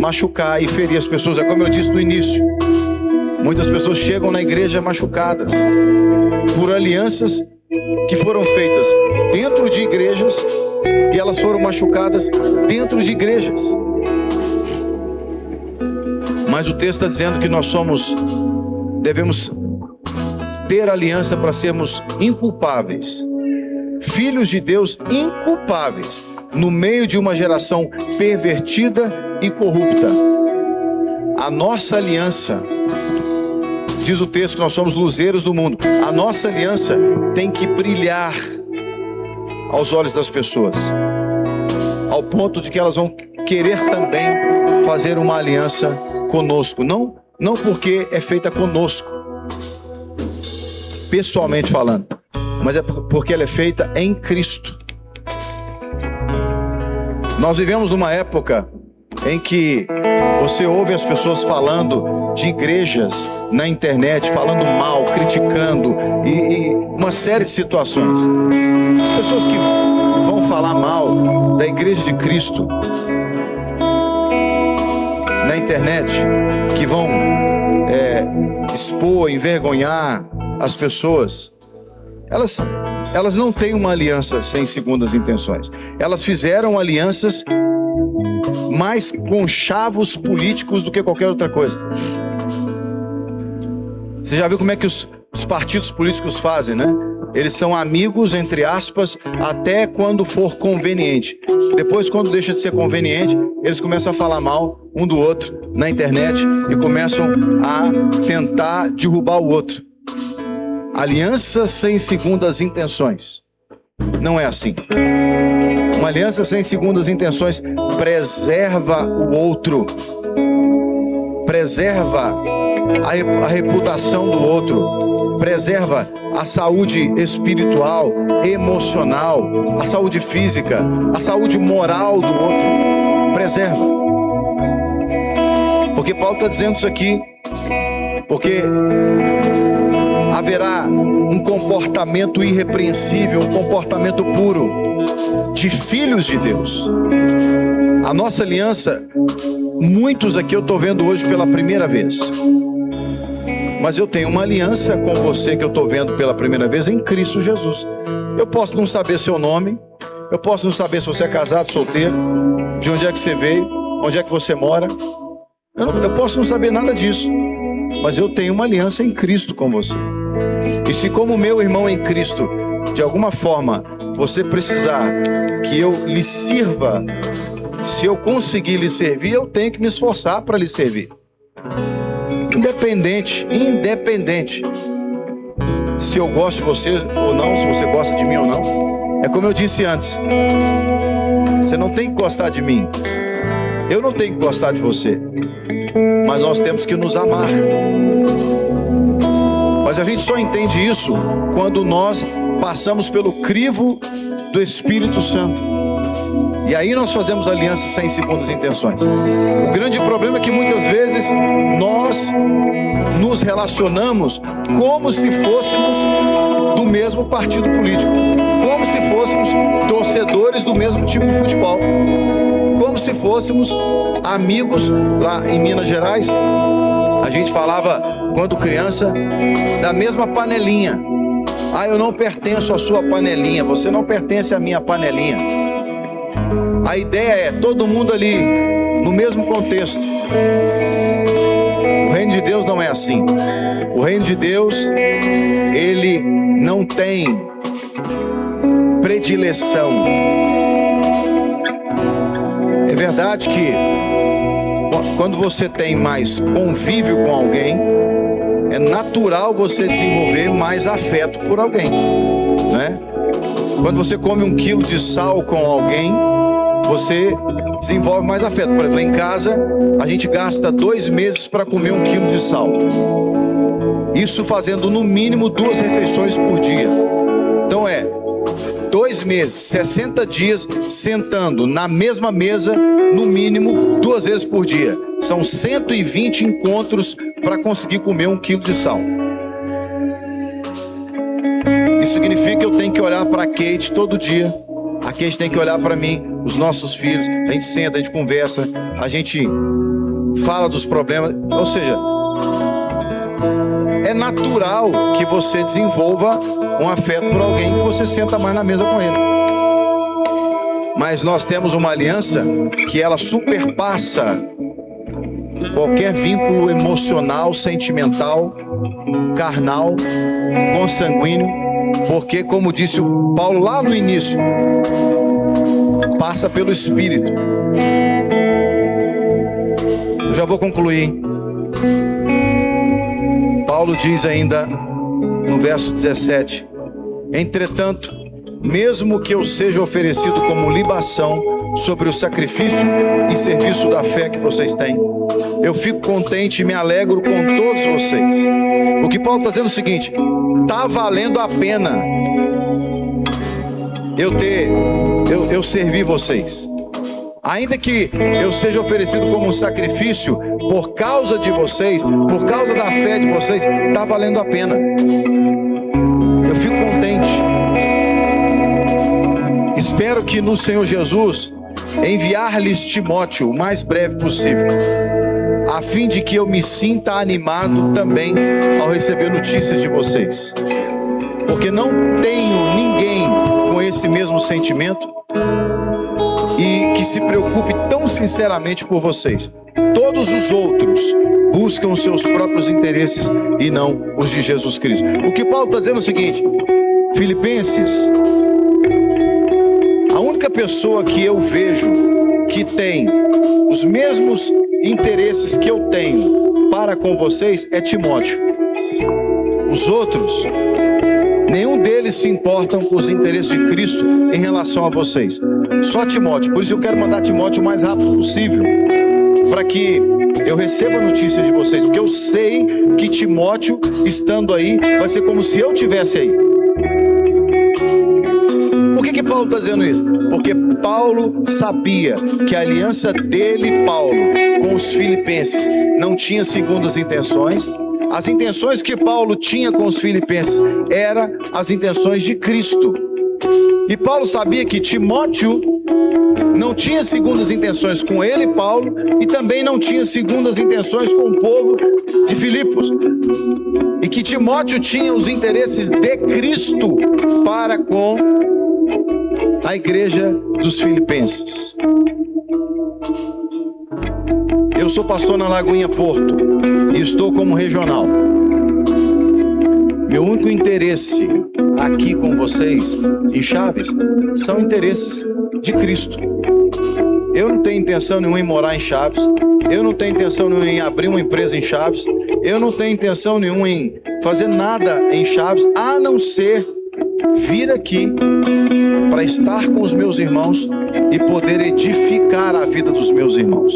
machucar e ferir as pessoas. É como eu disse no início, muitas pessoas chegam na igreja machucadas por alianças que foram feitas dentro de igrejas, e elas foram machucadas dentro de igrejas. Mas o texto está dizendo que nós devemos ter aliança para sermos inculpáveis, filhos de Deus inculpáveis, no meio de uma geração pervertida e corrupta. A nossa aliança, diz o texto que nós somos luzeiros do mundo, a nossa aliança tem que brilhar aos olhos das pessoas, ao ponto de que elas vão querer também fazer uma aliança conosco, não porque é feita conosco, pessoalmente falando, mas é porque ela é feita em Cristo. Nós vivemos uma época em que você ouve as pessoas falando de igrejas na internet, falando mal, criticando e uma série de situações. As pessoas que vão falar mal da igreja de Cristo na internet, que vão expor, envergonhar as pessoas, elas não têm uma aliança sem segundas intenções. Elas fizeram alianças mais com chavos políticos do que qualquer outra coisa. Você já viu como é que os partidos políticos fazem, né? Eles são amigos, entre aspas, até quando for conveniente. Depois, quando deixa de ser conveniente, eles começam a falar mal um do outro na internet e começam a tentar derrubar o outro. Aliança sem segundas intenções. Não é assim. Uma aliança sem segundas intenções preserva o outro, preserva a reputação do outro, preserva a saúde espiritual, emocional, a saúde física, a saúde moral do outro, preserva. Porque Paulo está dizendo isso aqui, porque haverá um comportamento irrepreensível, um comportamento puro de filhos de Deus. A nossa aliança, muitos aqui eu estou vendo hoje pela primeira vez, mas eu tenho uma aliança com você que eu estou vendo pela primeira vez em Cristo Jesus. Eu posso não saber seu nome, eu posso não saber se você é casado, solteiro, de onde é que você veio, onde é que você mora, eu posso não saber nada disso, mas eu tenho uma aliança em Cristo com você. E se, como meu irmão em Cristo, de alguma forma você precisar que eu lhe sirva, se eu conseguir lhe servir, eu tenho que me esforçar para lhe servir. Independente se eu gosto de você ou não, se você gosta de mim ou não. É como eu disse antes, você não tem que gostar de mim, eu não tenho que gostar de você, mas nós temos que nos amar. Mas a gente só entende isso quando nós passamos pelo crivo do Espírito Santo. E aí nós fazemos aliança sem segundas intenções. O grande problema é que muitas vezes nós nos relacionamos como se fôssemos do mesmo partido político, como se fôssemos torcedores do mesmo time de futebol, como se fôssemos amigos. Lá em Minas Gerais, a gente falava, quando criança, da mesma panelinha. Ah, eu não pertenço à sua panelinha, você não pertence à minha panelinha. A ideia é todo mundo ali no mesmo contexto. O reino de Deus não é assim. O reino de Deus, ele não tem predileção. É verdade que quando você tem mais convívio com alguém, é natural você desenvolver mais afeto por alguém, né? Quando você come 1 quilo de sal com alguém, você desenvolve mais afeto. Por exemplo, em casa, a gente gasta 2 meses para comer 1 quilo de sal. Isso fazendo no mínimo 2 refeições por dia. Então 2 meses, 60 dias, sentando na mesma mesa, no mínimo 2 vezes por dia. São 120 encontros para conseguir comer 1 quilo de sal. Isso significa que eu tenho que olhar para a Kate todo dia. A Kate tem que olhar para mim, os nossos filhos. A gente senta, a gente conversa, a gente fala dos problemas. Ou seja, é natural que você desenvolva um afeto por alguém que você senta mais na mesa com ele. Mas nós temos uma aliança que ela superpassa qualquer vínculo emocional, sentimental, carnal, consanguíneo, porque, como disse o Paulo lá no início, passa pelo Espírito. Eu já vou concluir. Paulo diz ainda no verso 17: entretanto, mesmo que eu seja oferecido como libação sobre o sacrifício e serviço da fé que vocês têm, eu fico contente e me alegro com todos vocês. O que Paulo está dizendo é o seguinte: está valendo a pena eu servir vocês. Ainda que eu seja oferecido como um sacrifício por causa de vocês, por causa da fé de vocês, está valendo a pena. Eu fico contente. Espero que no Senhor Jesus enviar-lhes Timóteo o mais breve possível, a fim de que eu me sinta animado também ao receber notícias de vocês, porque não tenho ninguém com esse mesmo sentimento e que se preocupe tão sinceramente por vocês. Todos os outros buscam os seus próprios interesses e não os de Jesus Cristo. O que Paulo está dizendo é o seguinte: Filipenses, a única pessoa que eu vejo que tem os mesmos interesses que eu tenho para com vocês é Timóteo. Os outros, nenhum deles se importam com os interesses de Cristo em relação a vocês. Só Timóteo. Por isso eu quero mandar Timóteo o mais rápido possível, para que eu receba notícias de vocês, porque eu sei que Timóteo, estando aí, vai ser como se eu estivesse aí. Por que Paulo está dizendo isso? Porque Paulo sabia que a aliança dele, Paulo, com os filipenses não tinha segundas intenções. As intenções que Paulo tinha com os filipenses eram as intenções de Cristo. E Paulo sabia que Timóteo não tinha segundas intenções com ele, Paulo, e também não tinha segundas intenções com o povo de Filipos. E que Timóteo tinha os interesses de Cristo para com a igreja dos filipenses. Eu sou pastor na Lagoinha Porto e estou como regional. Meu único interesse aqui com vocês em Chaves são interesses de Cristo. Eu não tenho intenção nenhuma em morar em Chaves. Eu não tenho intenção nenhuma em abrir uma empresa em Chaves. Eu não tenho intenção nenhuma em fazer nada em Chaves, a não ser vir aqui para estar com os meus irmãos e poder edificar a vida dos meus irmãos.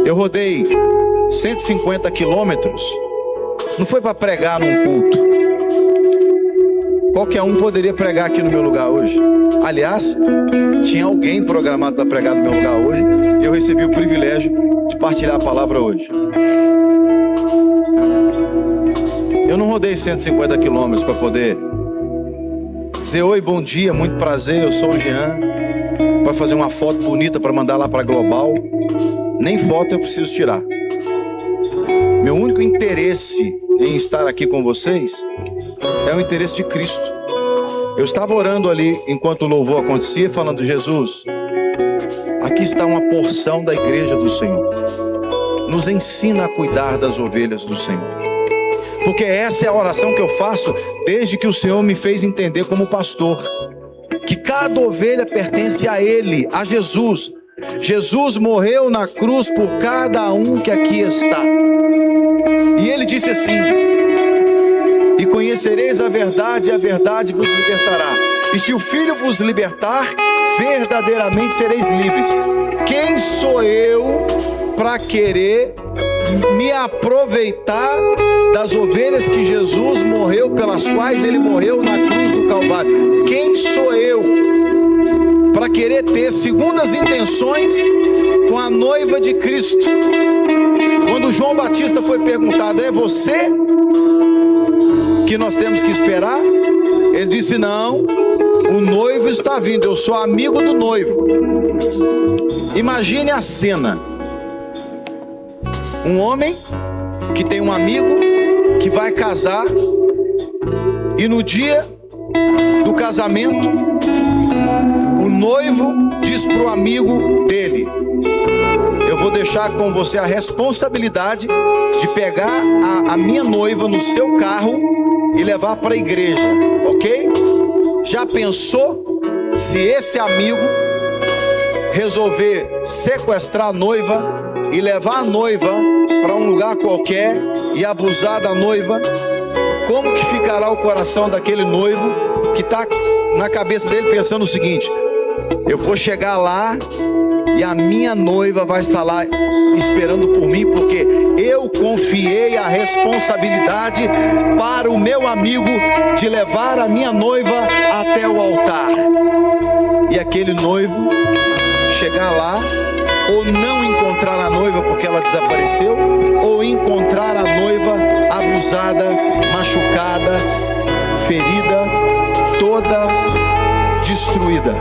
Eu rodei 150 quilômetros, não foi para pregar num culto. Qualquer um poderia pregar aqui no meu lugar hoje. Aliás, tinha alguém programado para pregar no meu lugar hoje, e eu recebi o privilégio de partilhar a palavra hoje. Eu não rodei 150 quilômetros para poder dizer oi, bom dia, muito prazer, eu sou o Jean, para fazer uma foto bonita para mandar lá para Global. Nem foto eu preciso tirar. Meu único interesse em estar aqui com vocês é o interesse de Cristo. Eu estava orando ali enquanto o louvor acontecia, falando: Jesus, aqui está uma porção da igreja do Senhor. Nos ensina a cuidar das ovelhas do Senhor. Porque essa é a oração que eu faço desde que o Senhor me fez entender como pastor, que cada ovelha pertence a Ele, a Jesus. Jesus morreu na cruz por cada um que aqui está. E Ele disse assim: e conhecereis a verdade, e a verdade vos libertará. E se o Filho vos libertar, verdadeiramente sereis livres. Quem sou eu para querer me aproveitar das ovelhas que Jesus morreu, pelas quais Ele morreu na cruz do Calvário? Quem sou eu para querer ter segundas intenções com a noiva de Cristo. Quando João Batista foi perguntado: é você que nós temos que esperar? Ele disse: não, o noivo está vindo, eu sou amigo do noivo. Imagine a cena: um homem que tem um amigo que vai casar, e no dia do casamento o noivo diz para o amigo dele: eu vou deixar com você a responsabilidade de pegar a minha noiva no seu carro e levar para a igreja, ok? Já pensou se esse amigo resolver sequestrar a noiva e levar a noiva para um lugar qualquer e abusar da noiva? Como que ficará o coração daquele noivo que está na cabeça dele pensando o seguinte: eu vou chegar lá e a minha noiva vai estar lá esperando por mim, porque eu confiei a responsabilidade para o meu amigo de levar a minha noiva até o altar. E aquele noivo chegar lá, ou não encontrar a noiva porque ela desapareceu, ou encontrar a noiva abusada, machucada, ferida, toda destruída.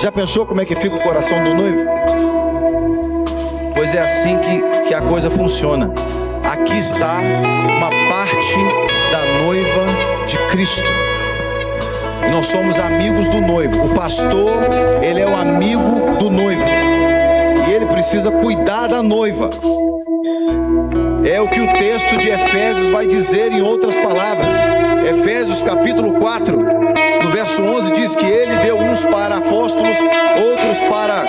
Já pensou como é que fica o coração do noivo? Pois é assim que a coisa funciona. Aqui está uma parte da noiva de Cristo. Nós somos amigos do noivo. O pastor, ele é o amigo do noivo, e ele precisa cuidar da noiva. É o que o texto de Efésios vai dizer em outras palavras. Efésios capítulo 4, no verso 11, diz que ele deu uns para apóstolos, outros para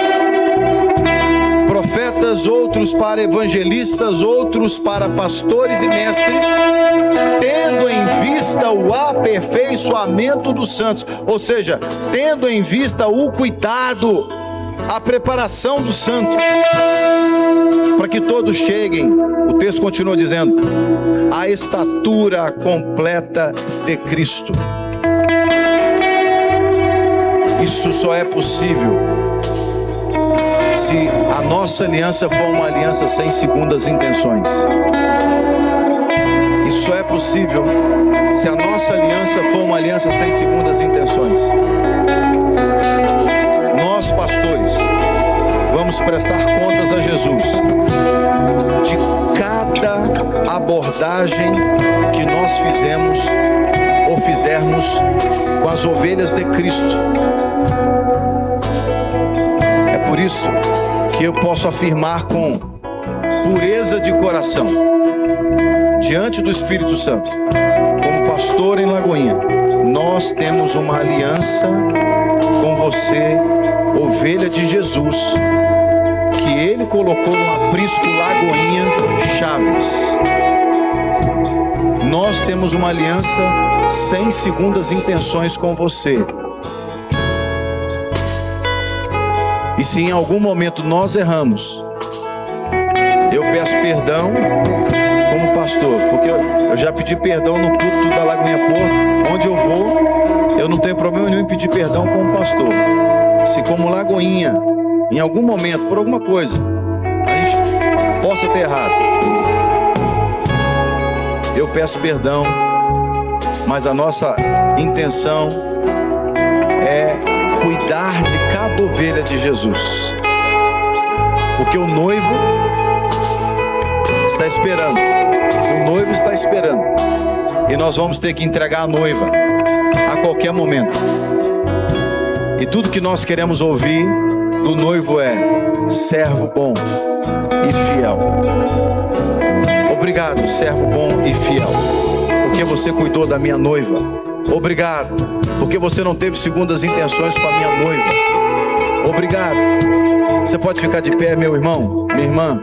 profetas, outros para evangelistas, outros para pastores e mestres, tendo em vista o aperfeiçoamento dos santos, ou seja, tendo em vista o cuidado, a preparação dos santos, para que todos cheguem, o texto continua dizendo, à estatura completa de Cristo. Isso só é possível se a nossa aliança for uma aliança sem segundas intenções. Isso só é possível se a nossa aliança for uma aliança sem segundas intenções. Nós, pastores, vamos prestar contas a Jesus de cada abordagem que nós fizemos ou fizermos com as ovelhas de Cristo. É por isso que eu posso afirmar com pureza de coração, diante do Espírito Santo, como pastor em Lagoinha, nós temos uma aliança com você, ovelha de Jesus, que Ele colocou no aprisco Lagoinha Chaves. Nós temos uma aliança sem segundas intenções com você. E se em algum momento nós erramos, eu peço perdão como pastor, porque eu já pedi perdão no culto da Lagoinha Porto, onde eu vou, eu não tenho problema nenhum em pedir perdão como pastor. Se como Lagoinha, em algum momento, por alguma coisa, a gente possa ter errado, eu peço perdão, mas a nossa intenção é cuidar de cada ovelha de Jesus, porque o noivo está esperando, e nós vamos ter que entregar a noiva a qualquer momento. E tudo que nós queremos ouvir do noivo é: servo bom e fiel. Obrigado, servo bom e fiel, porque você cuidou da minha noiva. Obrigado, porque você não teve segundas intenções com a minha noiva. Obrigado. Você pode ficar de pé, meu irmão, minha irmã.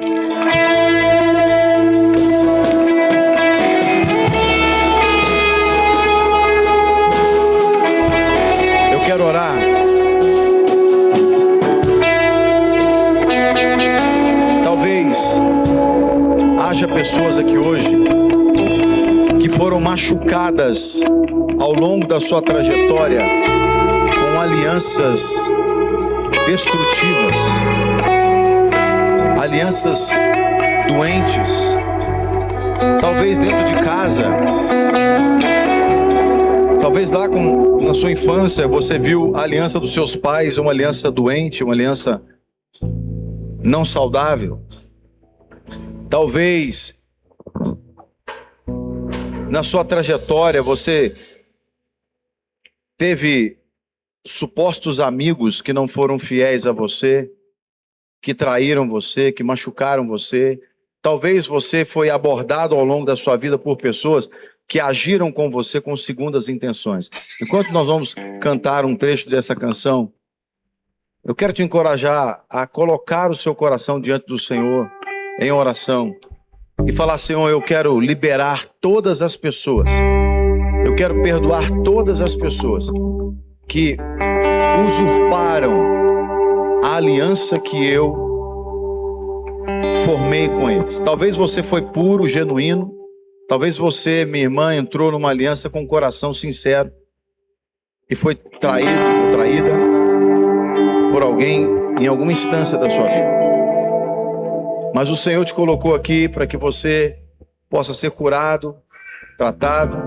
Eu quero orar. Talvez haja pessoas aqui hoje que foram machucadas ao longo da sua trajetória com alianças destrutivas, alianças doentes, talvez dentro de casa, talvez lá na sua infância você viu a aliança dos seus pais, uma aliança doente, uma aliança não saudável. Talvez na sua trajetória você teve supostos amigos que não foram fiéis a você, que traíram você, que machucaram você. Talvez você foi abordado ao longo da sua vida por pessoas que agiram com você com segundas intenções. Enquanto nós vamos cantar um trecho dessa canção, eu quero te encorajar a colocar o seu coração diante do Senhor em oração e falar: Senhor, eu quero liberar todas as pessoas, eu quero perdoar todas as pessoas que usurparam a aliança que eu formei com eles. Talvez você foi puro, genuíno. Talvez você, minha irmã, entrou numa aliança com um coração sincero e foi traído ou traída por alguém em alguma instância da sua vida. Mas o Senhor te colocou aqui para que você possa ser curado, tratado,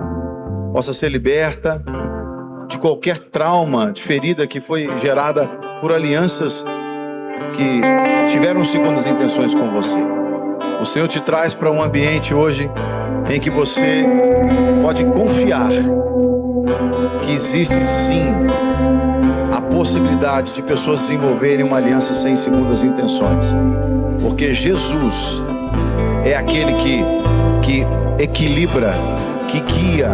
possa ser liberta de qualquer trauma, de ferida que foi gerada por alianças que tiveram segundas intenções com você. O Senhor te traz para um ambiente hoje em que você pode confiar que existe sim a possibilidade de pessoas desenvolverem uma aliança sem segundas intenções, porque Jesus é aquele que equilibra, que guia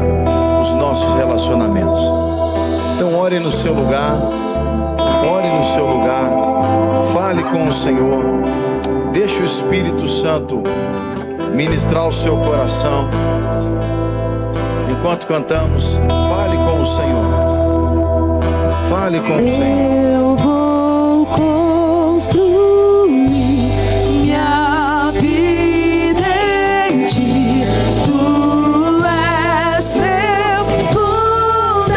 os nossos relacionamentos. Então ore no seu lugar, fale com o Senhor, deixe o Espírito Santo ministrar o seu coração. Enquanto cantamos, fale com o Senhor, fale com o Senhor. Eu vou construir minha vida em ti. Tu és meu fundamento.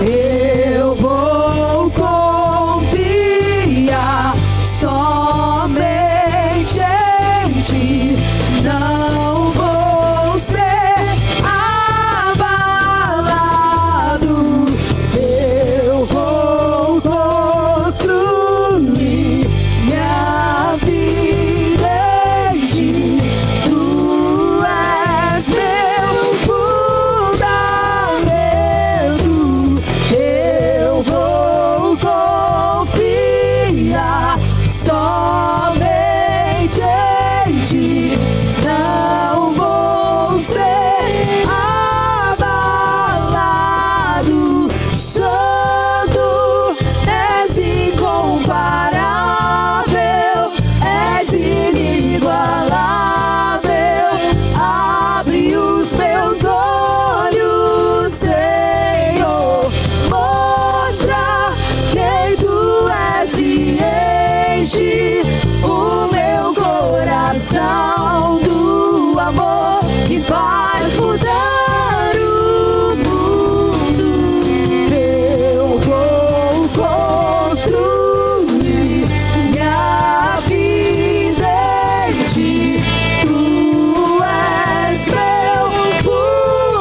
Eu vou confiar somente em ti. Não vou ser abalado. Eu vou construir minha vida em ti. Tu és meu fundamento. Eu vou confiar somente em ti. Não vou ser abalado. Santo, és incomparável, és inigualável. Abre os meus olhos, Senhor, mostra quem tu és e enche o meu coração do amor que faz mudar o mundo. Eu vou construir minha vida em ti. Tu és meu fundamento.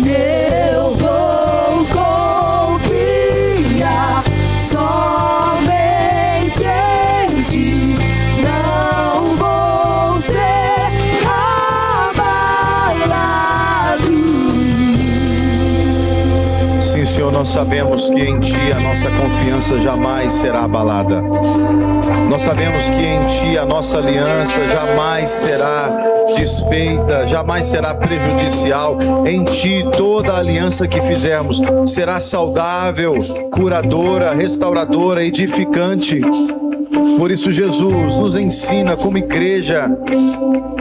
Eu vou confiar somente em ti. Não vou ser abalado. Sim, Senhor, nós sabemos que em Ti a nossa confiança jamais será abalada. Nós sabemos que em Ti a nossa aliança jamais será desfeita, jamais será prejudicial. Em Ti toda a aliança que fizermos será saudável, curadora, restauradora, edificante. Por isso, Jesus nos ensina como igreja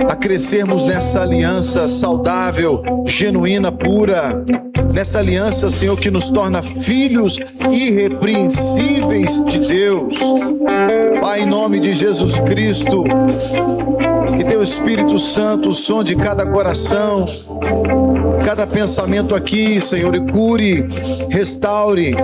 a crescermos nessa aliança saudável, genuína, pura. Nessa aliança, Senhor, que nos torna filhos irrepreensíveis de Deus. Pai, em nome de Jesus Cristo, que Teu Espírito Santo sonde cada coração, cada pensamento aqui, Senhor, e cure, restaure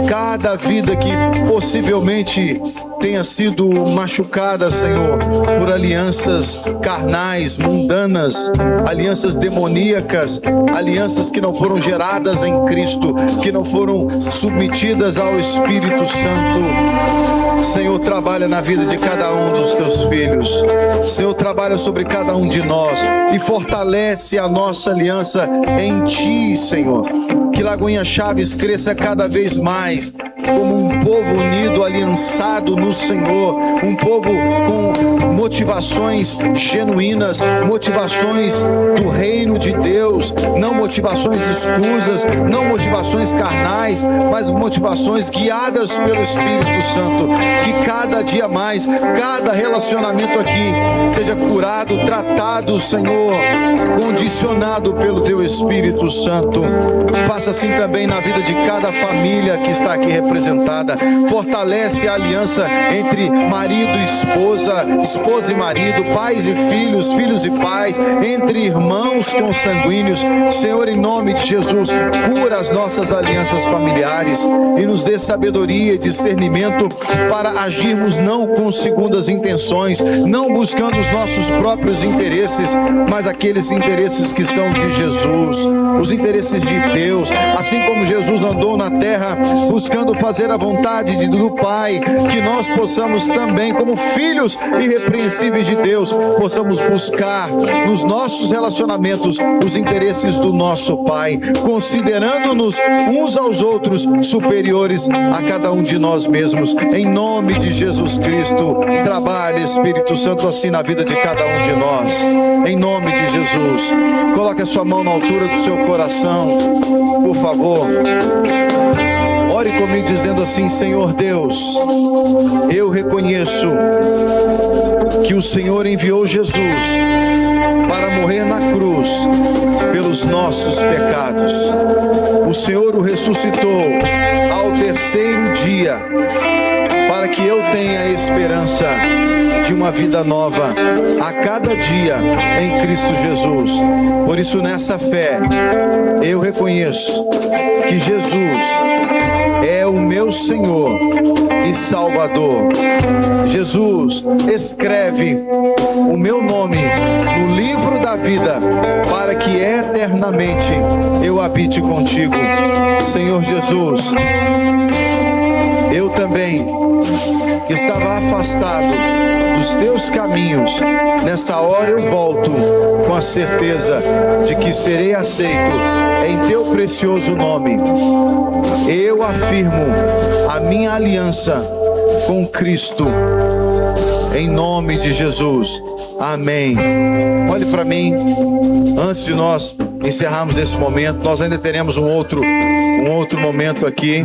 cada vida que possivelmente tenha sido machucada, Senhor, por alianças carnais, mundanas, alianças demoníacas, alianças que não foram geradas em Cristo, que não foram submetidas ao Espírito Santo. Senhor, trabalha na vida de cada um dos teus filhos. Senhor, trabalha sobre cada um de nós e fortalece a nossa aliança em Ti, Senhor. Que Lagoinha Chaves cresça cada vez mais como um povo unido, aliançado no Senhor, um povo com motivações genuínas, motivações do reino de Deus, não motivações escusas, não motivações carnais, mas motivações guiadas pelo Espírito Santo. Que cada dia mais, cada relacionamento aqui seja curado, tratado, Senhor, condicionado pelo Teu Espírito Santo. Faça assim também na vida de cada família que está aqui representada. Fortalece a aliança entre marido e esposa, esposa e marido, pais e filhos, filhos e pais, entre irmãos consanguíneos. Senhor, em nome de Jesus, cura as nossas alianças familiares e nos dê sabedoria e discernimento para agirmos não com segundas intenções, não buscando os nossos próprios interesses, mas aqueles interesses que são de Jesus, os interesses de Deus. Assim como Jesus andou na terra buscando fazer a vontade do Pai, que nós possamos também, como filhos irrepreensíveis de Deus, possamos buscar nos nossos relacionamentos os interesses do nosso Pai, considerando-nos uns aos outros superiores a cada um de nós mesmos. Em nome de Jesus Cristo, trabalhe, Espírito Santo, assim na vida de cada um de nós. Em nome de Jesus, coloque a sua mão na altura do seu coração, por favor. Ore comigo dizendo assim: Senhor Deus, eu reconheço que o Senhor enviou Jesus para morrer na cruz pelos nossos pecados. O Senhor o ressuscitou ao terceiro dia para que eu tenha a esperança de uma vida nova a cada dia em Cristo Jesus. Por isso, nessa fé, eu reconheço que Jesus é o meu Senhor e Salvador. Jesus, escreve o meu nome no livro da vida, para que eternamente eu habite contigo. Senhor Jesus, eu também, que estava afastado dos teus caminhos, nesta hora eu volto com a certeza de que serei aceito em teu precioso nome. Eu afirmo a minha aliança com Cristo, em nome de Jesus. Amém. Olhe para mim. Antes de nós encerrarmos esse momento, nós ainda teremos um outro momento aqui,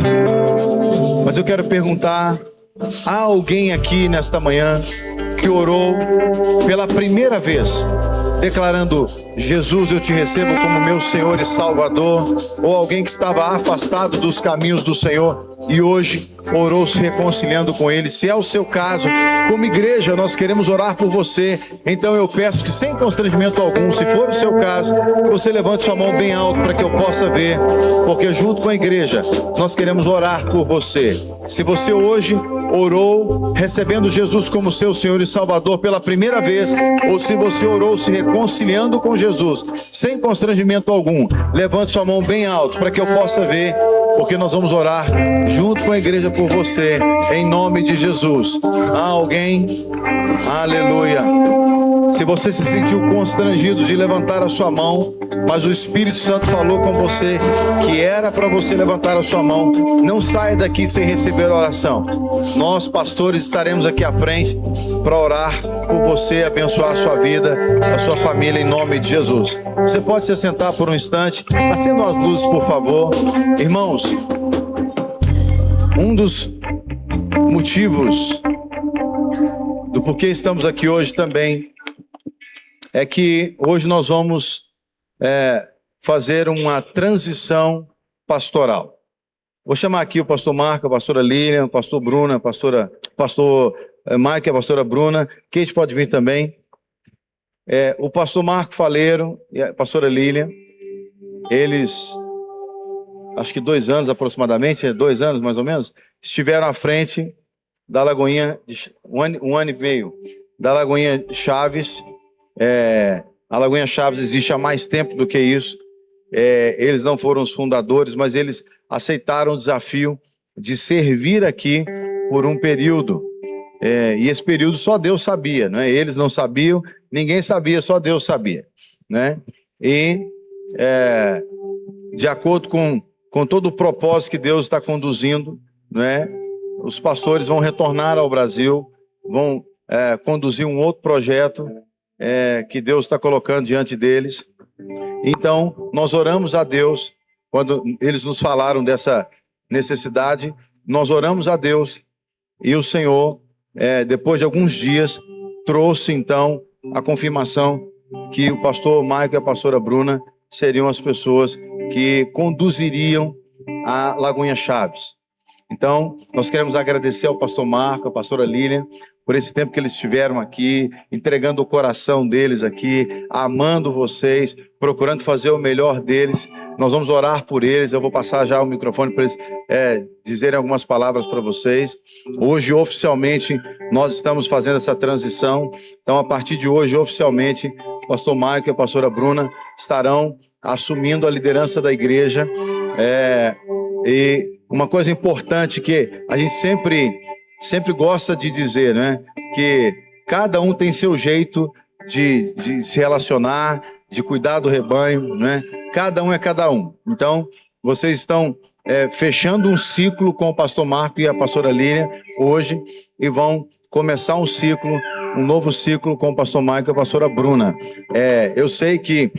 mas eu quero perguntar: há alguém aqui nesta manhã que orou pela primeira vez, declarando: Jesus, eu te recebo como meu Senhor e Salvador? Ou alguém que estava afastado dos caminhos do Senhor e hoje orou se reconciliando com Ele? Se é o seu caso, como igreja, nós queremos orar por você. Então eu peço que, sem constrangimento algum, se for o seu caso, você levante sua mão bem alto para que eu possa ver, porque junto com a igreja nós queremos orar por você. Se você hoje orou recebendo Jesus como seu Senhor e Salvador pela primeira vez, ou se você orou se reconciliando com Jesus, sem constrangimento algum, levante sua mão bem alto para que eu possa ver, porque nós vamos orar junto com a igreja por você, em nome de Jesus. Há alguém? Aleluia. Se você se sentiu constrangido de levantar a sua mão, mas o Espírito Santo falou com você que era para você levantar a sua mão, não saia daqui sem receber a oração. Nós, pastores, estaremos aqui à frente para orar por você, abençoar a sua vida, a sua família, em nome de Jesus. Você pode se assentar por um instante. Acendam as luzes, por favor. Irmãos, um dos motivos do porquê estamos aqui hoje também é que hoje nós vamos fazer uma transição pastoral. Vou chamar aqui o pastor Marco, a pastora Lilian, o pastor Bruna, pastor Mike e a pastora Bruna. Kate pode vir também. O pastor Marco Faleiro e a pastora Lilian. eles, acho que 2 anos aproximadamente, 2 anos mais ou menos, estiveram à frente da Lagoinha, um ano e meio, da Lagoinha Chaves. A Lagoinha Chaves existe há mais tempo do que isso. Eles não foram os fundadores, mas eles aceitaram o desafio de servir aqui por um período. E esse período só Deus sabia, né? Eles não sabiam, ninguém sabia, só Deus sabia, né? E de acordo com todo o propósito que Deus está conduzindo, né? Os pastores vão retornar ao Brasil, vão conduzir um outro projeto que Deus está colocando diante deles. Então, nós oramos a Deus, quando eles nos falaram dessa necessidade, nós oramos a Deus, e o Senhor, depois de alguns dias, trouxe então a confirmação que o pastor Maico e a pastora Bruna seriam as pessoas que conduziriam a Lagoinha Chaves. Então, nós queremos agradecer ao pastor Marco, à pastora Lilian, por esse tempo que eles estiveram aqui, entregando o coração deles aqui, amando vocês, procurando fazer o melhor deles. Nós vamos orar por eles. Eu vou passar já o microfone para eles dizerem algumas palavras para vocês. Hoje, oficialmente, nós estamos fazendo essa transição. Então, a partir de hoje, oficialmente, o pastor Maico e a pastora Bruna estarão assumindo a liderança da igreja. E uma coisa importante que a gente sempre gosta de dizer, né? Que cada um tem seu jeito de se relacionar, de cuidar do rebanho, né? Cada um é cada um. Então, vocês estão fechando um ciclo com o pastor Marco e a pastora Lilian hoje, e vão começar um novo ciclo com o pastor Marco e a pastora Bruna. Eu sei que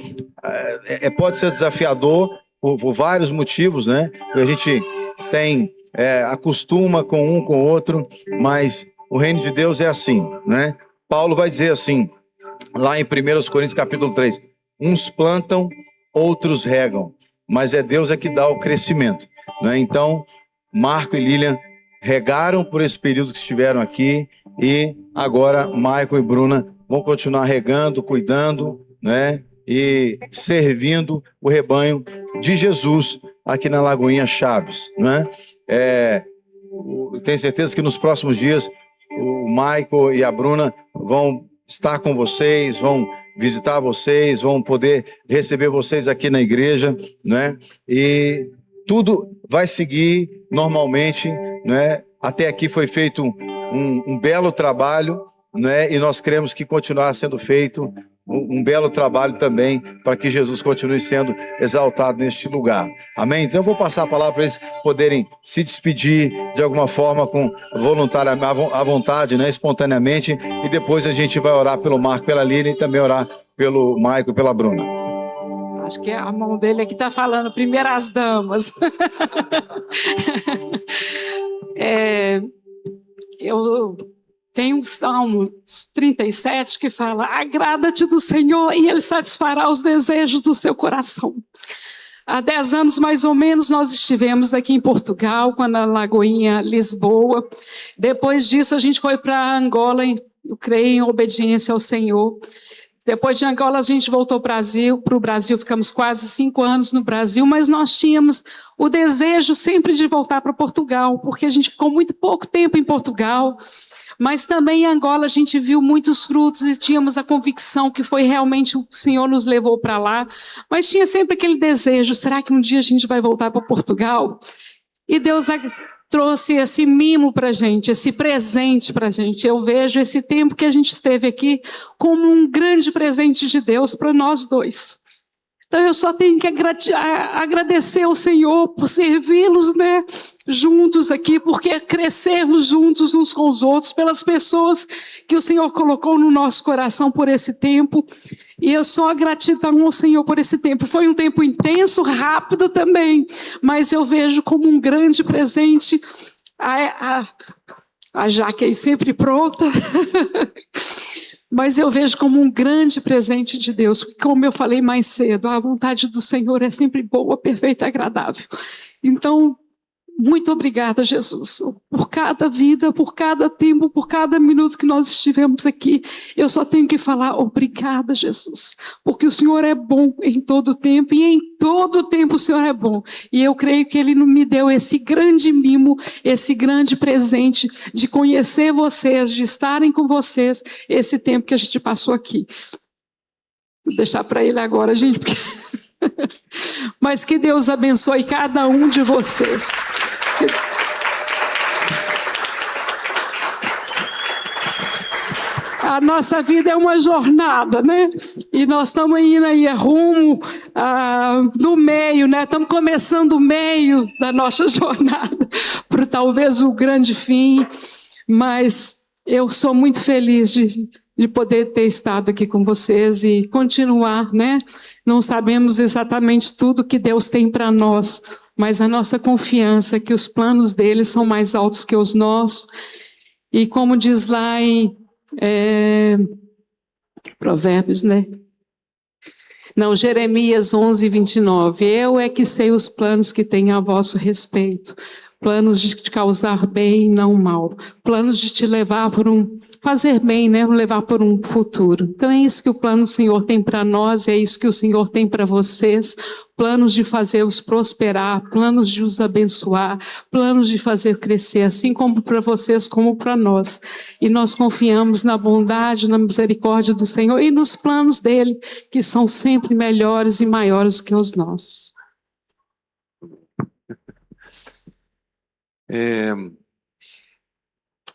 pode ser desafiador por vários motivos, né? A gente acostuma com um com o outro, mas o reino de Deus é assim, né? Paulo vai dizer assim, lá em 1 Coríntios capítulo 3, uns plantam, outros regam, mas é Deus que dá o crescimento, né? Então, Marco e Lilian regaram por esse período que estiveram aqui, e agora Maico e Bruna vão continuar regando, cuidando, né? E servindo o rebanho de Jesus aqui na Lagoinha Chaves, né? Tenho certeza que nos próximos dias o Maico e a Bruna vão estar com vocês, vão visitar vocês, vão poder receber vocês aqui na igreja, né? E tudo vai seguir normalmente, né? Até aqui foi feito um belo trabalho, né? E nós cremos que continuará sendo feito um belo trabalho também, para que Jesus continue sendo exaltado neste lugar. Amém? Então eu vou passar a palavra para eles poderem se despedir de alguma forma, com voluntariamente, à vontade, né? Espontaneamente, e depois a gente vai orar pelo Marco, pela Lilian, e também orar pelo Maico e pela Bruna. Acho que a mão dele aqui está falando, primeiro as damas. Tem um Salmo 37 que fala: agrada-te do Senhor e Ele satisfará os desejos do seu coração. Há 10 anos, mais ou menos, nós estivemos aqui em Portugal, com a Lagoinha Lisboa. Depois disso, a gente foi para Angola, eu creio, em obediência ao Senhor. Depois de Angola, a gente voltou para o Brasil, ficamos quase 5 anos no Brasil, mas nós tínhamos o desejo sempre de voltar para Portugal, porque a gente ficou muito pouco tempo em Portugal. Mas também em Angola a gente viu muitos frutos e tínhamos a convicção que foi realmente o Senhor nos levou para lá. Mas tinha sempre aquele desejo, será que um dia a gente vai voltar para Portugal? E Deus trouxe esse mimo para a gente, esse presente para a gente. Eu vejo esse tempo que a gente esteve aqui como um grande presente de Deus para nós dois. Então eu só tenho que agradecer ao Senhor por servi-los, né, juntos aqui, porque crescermos juntos uns com os outros, pelas pessoas que o Senhor colocou no nosso coração por esse tempo. E eu só gratidão ao Senhor por esse tempo. Foi um tempo intenso, rápido também, mas eu vejo como um grande presente. A Jaque aí sempre pronta. Mas eu vejo como um grande presente de Deus. Como eu falei mais cedo, a vontade do Senhor é sempre boa, perfeita e agradável. Então, Muito obrigada, Jesus, por cada vida, por cada tempo, por cada minuto que nós estivemos aqui. Eu só tenho que falar obrigada, Jesus, porque o Senhor é bom em todo tempo e em todo tempo o Senhor é bom. E eu creio que Ele me deu esse grande mimo, esse grande presente de conhecer vocês, de estarem com vocês, esse tempo que a gente passou aqui. Vou deixar para Ele agora, gente, porque... Mas que Deus abençoe cada um de vocês. A nossa vida é uma jornada, né? E nós estamos indo aí rumo do meio, né? Estamos começando o meio da nossa jornada, para talvez o grande fim. Mas eu sou muito feliz de poder ter estado aqui com vocês e continuar, né? Não sabemos exatamente tudo que Deus tem para nós, mas a nossa confiança é que os planos dele são mais altos que os nossos. E como diz lá em Provérbios, né? Não, Jeremias 11, 29. Eu é que sei os planos que tenho a vosso respeito. Planos de te causar bem, não mal. Planos de te levar por fazer bem, né? Levar por um futuro. Então é isso que o plano do Senhor tem para nós, é isso que o Senhor tem para vocês. Planos de fazer-os prosperar, planos de os abençoar, planos de fazer crescer, assim como para vocês, como para nós. E nós confiamos na bondade, na misericórdia do Senhor e nos planos dele, que são sempre melhores e maiores do que os nossos.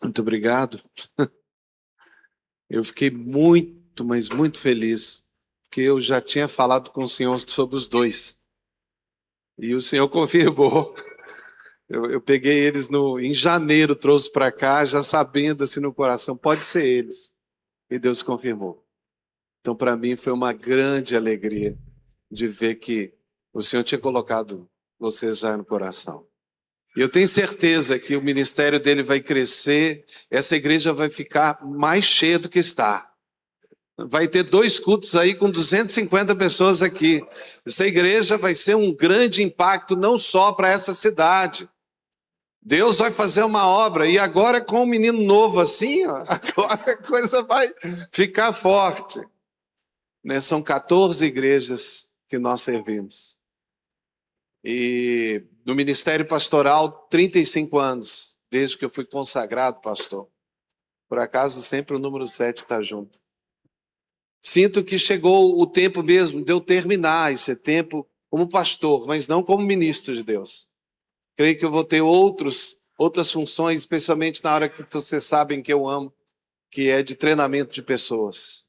Muito obrigado. Eu fiquei muito, mas muito feliz, porque eu já tinha falado com o Senhor sobre os dois. E o Senhor confirmou. Eu peguei eles em janeiro, trouxe para cá, já sabendo assim no coração, pode ser eles. E Deus confirmou. Então, para mim, foi uma grande alegria de ver que o Senhor tinha colocado vocês já no coração. E eu tenho certeza que o ministério dele vai crescer, essa igreja vai ficar mais cheia do que está. Vai ter 2 cultos aí com 250 pessoas aqui. Essa igreja vai ser um grande impacto não só para essa cidade. Deus vai fazer uma obra e agora com um menino novo assim, ó, agora a coisa vai ficar forte. Né? São 14 igrejas que nós servimos. E no ministério pastoral, 35 anos, desde que eu fui consagrado pastor. Por acaso, sempre o número 7 está junto. Sinto que chegou o tempo mesmo de eu terminar esse tempo como pastor, mas não como ministro de Deus. Creio que eu vou ter outras funções, especialmente na hora que vocês sabem que eu amo, que é de treinamento de pessoas.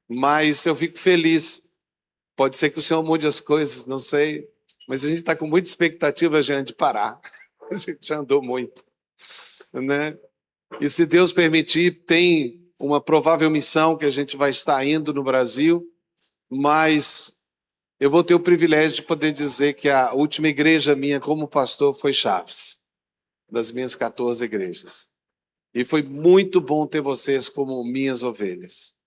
Mas eu fico feliz. Pode ser que o Senhor mude as coisas, não sei. Mas a gente está com muita expectativa já de parar. A gente já andou muito. Né? E se Deus permitir, tem uma provável missão que a gente vai estar indo no Brasil, mas eu vou ter o privilégio de poder dizer que a última igreja minha como pastor foi Chaves, das minhas 14 igrejas. E foi muito bom ter vocês como minhas ovelhas.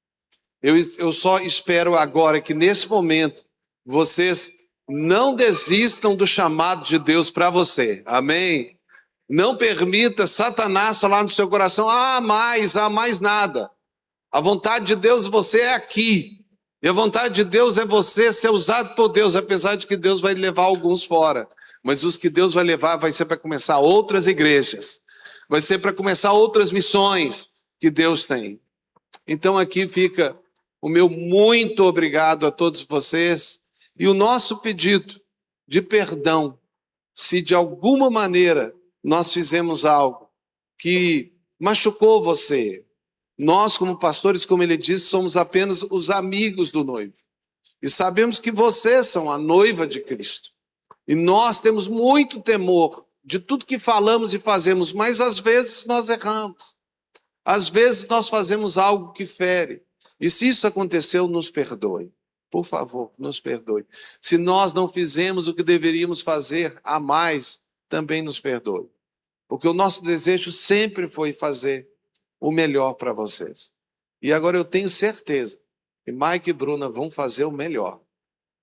Eu só espero agora que nesse momento vocês não desistam do chamado de Deus para você. Amém? Não permita Satanás falar no seu coração, mais nada. A vontade de Deus, você é aqui. E a vontade de Deus é você ser usado por Deus, apesar de que Deus vai levar alguns fora. Mas os que Deus vai levar vai ser para começar outras igrejas. Vai ser para começar outras missões que Deus tem. Então aqui fica o meu muito obrigado a todos vocês. E o nosso pedido de perdão, se de alguma maneira nós fizemos algo que machucou você. Nós, como pastores, como ele disse, somos apenas os amigos do noivo. E sabemos que vocês são a noiva de Cristo. E nós temos muito temor de tudo que falamos e fazemos, mas às vezes nós erramos. Às vezes nós fazemos algo que fere. E se isso aconteceu, nos perdoe. Por favor, nos perdoe. Se nós não fizemos o que deveríamos fazer a mais, também nos perdoe. Porque o nosso desejo sempre foi fazer o melhor para vocês. E agora eu tenho certeza que Mike e Bruna vão fazer o melhor.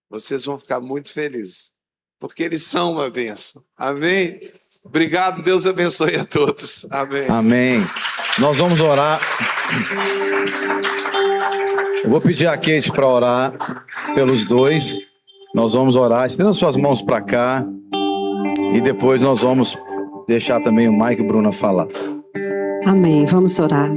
Vocês vão ficar muito felizes. Porque eles são uma bênção. Amém? Obrigado, Deus abençoe a todos. Amém. Amém. Nós vamos orar. Eu vou pedir a Kate para orar pelos dois. Nós vamos orar. Estenda suas mãos para cá. E depois nós vamos deixar também o Mike e a Bruna falar. Amém, vamos orar.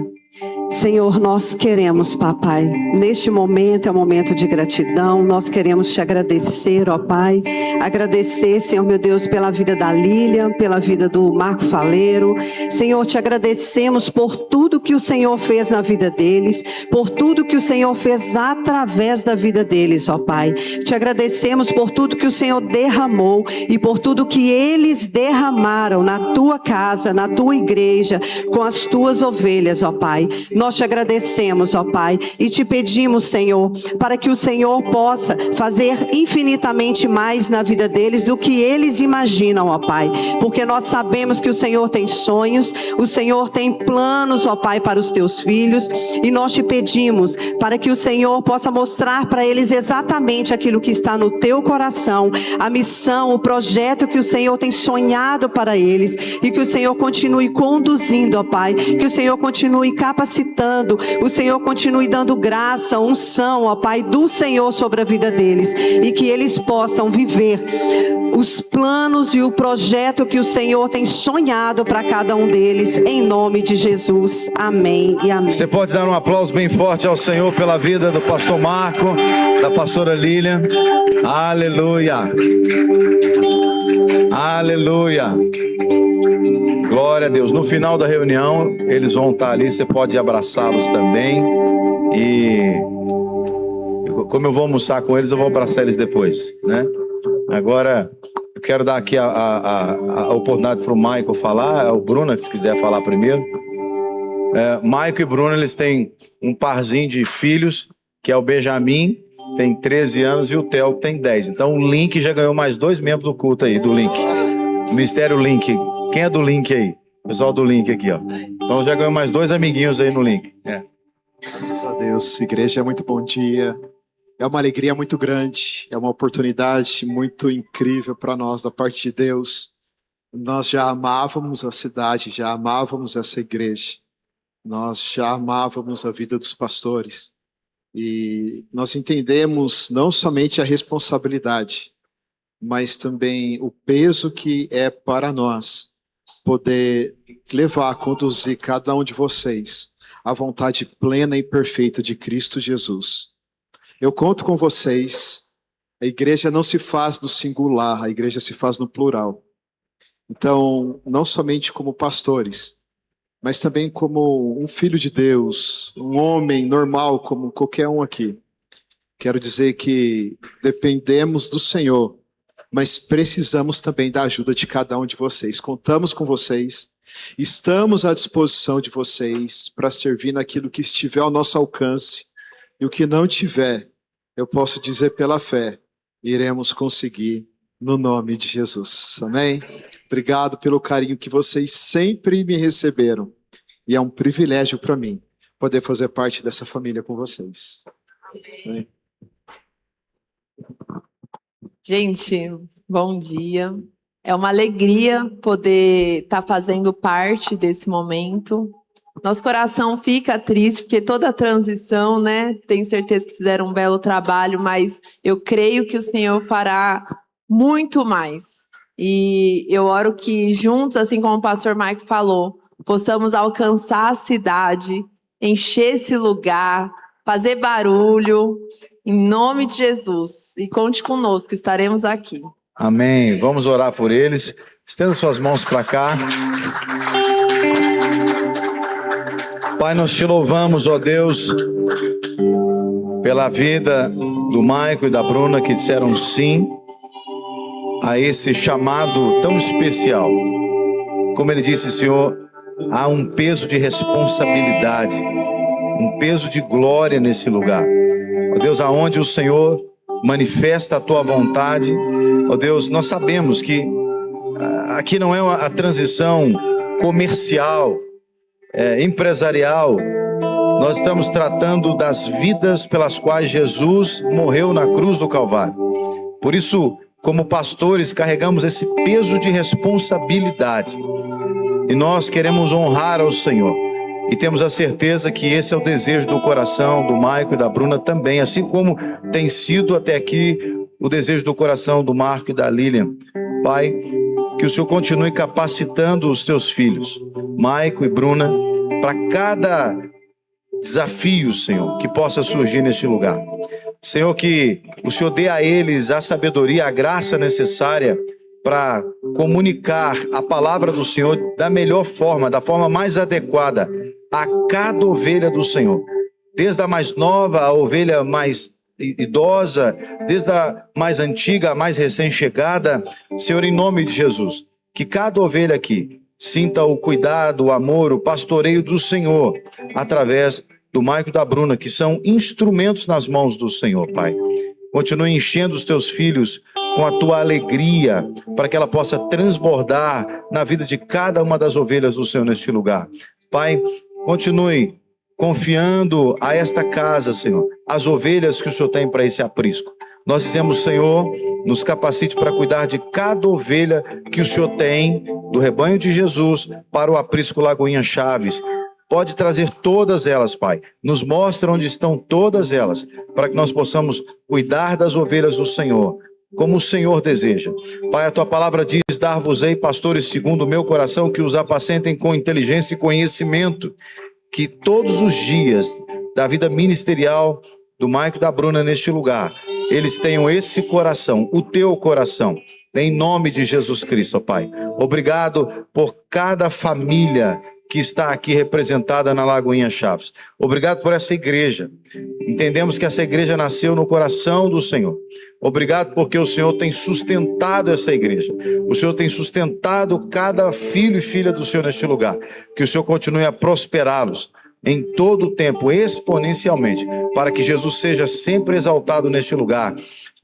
Senhor, nós queremos, papai, neste momento é um momento de gratidão, nós queremos te agradecer, ó Pai, agradecer, Senhor meu Deus, pela vida da Lília, pela vida do Marco Faleiro. Senhor, te agradecemos por tudo que o Senhor fez na vida deles, por tudo que o Senhor fez através da vida deles, ó Pai. Te agradecemos por tudo que o Senhor derramou e por tudo que eles derramaram na tua casa, na tua igreja, com as tuas ovelhas, ó Pai. Nós te agradecemos, ó Pai, e te pedimos, Senhor, para que o Senhor possa fazer infinitamente mais na vida deles do que eles imaginam, ó Pai, porque nós sabemos que o Senhor tem sonhos, o Senhor tem planos, ó Pai, para os teus filhos, e nós te pedimos para que o Senhor possa mostrar para eles exatamente aquilo que está no teu coração, a missão, o projeto que o Senhor tem sonhado para eles, e que o Senhor continue conduzindo, ó Pai, que o Senhor continue capacitando, o Senhor continue dando graça, unção, ó Pai, do Senhor sobre a vida deles, e que eles possam viver os planos e o projeto que o Senhor tem sonhado para cada um deles, em nome de Jesus, amém e amém. Você pode dar um aplauso bem forte ao Senhor pela vida do pastor Marco, da pastora Lília. Aleluia. Aleluia. Glória a Deus. No final da reunião, eles vão estar ali, você pode abraçá-los também. E como eu vou almoçar com eles, eu vou abraçar eles depois, né? Agora, eu quero dar aqui a oportunidade para o Michael falar, o Bruna, se quiser falar primeiro. Michael e Bruna, eles têm um parzinho de filhos, que é o Benjamin, tem 13 anos, e o Theo tem 10. Então o Link já ganhou mais 2 membros do culto aí, do Link. Ministério Link. Quem é do Link aí? O pessoal do Link aqui, ó. Então já ganhou mais 2 amiguinhos aí no Link. Graças a Deus, igreja, muito bom dia. É uma alegria muito grande, é uma oportunidade muito incrível para nós da parte de Deus. Nós já amávamos a cidade, já amávamos essa igreja, nós já amávamos a vida dos pastores. E nós entendemos não somente a responsabilidade, mas também o peso que é para nós poder levar, conduzir cada um de vocês à vontade plena e perfeita de Cristo Jesus. Eu conto com vocês. A igreja não se faz no singular, a igreja se faz no plural. Então, não somente como pastores, mas também como um filho de Deus, um homem normal como qualquer um aqui. Quero dizer que dependemos do Senhor, mas precisamos também da ajuda de cada um de vocês. Contamos com vocês, estamos à disposição de vocês para servir naquilo que estiver ao nosso alcance, e o que não tiver, eu posso dizer pela fé, iremos conseguir no nome de Jesus. Amém? Obrigado pelo carinho que vocês sempre me receberam. E é um privilégio para mim poder fazer parte dessa família com vocês. Amém. Gente, bom dia. É uma alegria poder estar fazendo parte desse momento. Nosso coração fica triste, porque toda a transição, né? Tenho certeza que fizeram um belo trabalho, mas eu creio que o Senhor fará muito mais. E eu oro que juntos, assim como o pastor Mike falou, possamos alcançar a cidade, encher esse lugar, fazer barulho, em nome de Jesus. E conte conosco, estaremos aqui. Amém. Vamos orar por eles. Estenda suas mãos para cá. Pai, nós te louvamos, ó Deus, pela vida do Maico e da Bruna, que disseram sim a esse chamado tão especial. Como ele disse, Senhor, há um peso de responsabilidade, um peso de glória nesse lugar. Ó Deus, aonde o Senhor manifesta a tua vontade, ó Deus, nós sabemos que aqui não é a transição comercial, empresarial. Nós estamos tratando das vidas pelas quais Jesus morreu na cruz do Calvário. Por isso, como pastores, carregamos esse peso de responsabilidade. E nós queremos honrar ao Senhor. E temos a certeza que esse é o desejo do coração do Maico e da Bruna também, assim como tem sido até aqui o desejo do coração do Marco e da Lilian. Pai, que o Senhor continue capacitando os teus filhos, Maico e Bruna, para cada desafio, Senhor, que possa surgir neste lugar. Senhor, que o Senhor dê a eles a sabedoria, a graça necessária para comunicar a palavra do Senhor da melhor forma, da forma mais adequada a cada ovelha do Senhor. Desde a mais nova, a ovelha mais idosa, desde a mais antiga, a mais recém-chegada. Senhor, em nome de Jesus, que cada ovelha aqui sinta o cuidado, o amor, o pastoreio do Senhor, através do Maico e da Bruna, que são instrumentos nas mãos do Senhor, Pai. Continue enchendo os teus filhos com a tua alegria, para que ela possa transbordar na vida de cada uma das ovelhas do Senhor neste lugar. Pai, continue confiando a esta casa, Senhor, as ovelhas que o Senhor tem para esse aprisco. Nós dizemos, Senhor, nos capacite para cuidar de cada ovelha que o Senhor tem do rebanho de Jesus para o aprisco Lagoinha Chaves. Pode trazer todas elas, Pai. Nos mostra onde estão todas elas, para que nós possamos cuidar das ovelhas do Senhor, como o Senhor deseja. Pai, a tua palavra diz: dar-vos-ei pastores segundo o meu coração, que os apacentem com inteligência e conhecimento. Que todos os dias da vida ministerial do Maico e da Bruna neste lugar, eles tenham esse coração, o teu coração, em nome de Jesus Cristo, Pai. Obrigado por cada família que está aqui representada na Lagoinha Chaves. Obrigado por essa igreja. Entendemos que essa igreja nasceu no coração do Senhor. Obrigado porque o Senhor tem sustentado essa igreja. O Senhor tem sustentado cada filho e filha do Senhor neste lugar. Que o Senhor continue a prosperá-los em todo o tempo, exponencialmente, para que Jesus seja sempre exaltado neste lugar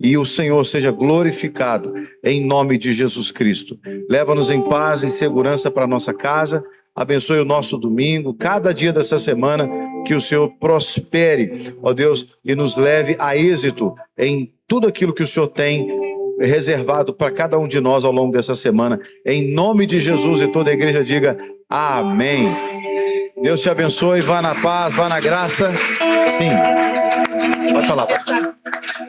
e o Senhor seja glorificado em nome de Jesus Cristo. Leva-nos em paz e segurança para nossa casa. Abençoe o nosso domingo, cada dia dessa semana, que o Senhor prospere, ó Deus, e nos leve a êxito em tudo aquilo que o Senhor tem reservado para cada um de nós ao longo dessa semana. Em nome de Jesus, e toda a igreja diga amém. Deus te abençoe, vá na paz, vá na graça. Sim. Pode falar, pastor.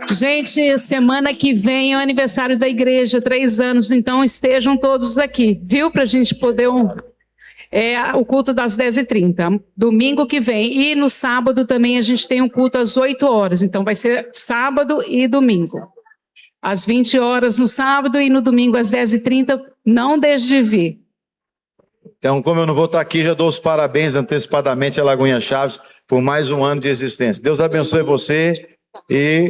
Gente, semana que vem é o aniversário da igreja, 3 anos, então estejam todos aqui, viu? Para a gente poder o culto das 10h30, domingo que vem. E no sábado também a gente tem um culto às 8 horas, então vai ser sábado e domingo. Às 20 horas no sábado e no domingo às 10h30, não deixe de vir. Então, como eu não vou estar aqui, já dou os parabéns antecipadamente à Lagoinha Chaves por mais um ano de existência. Deus abençoe você e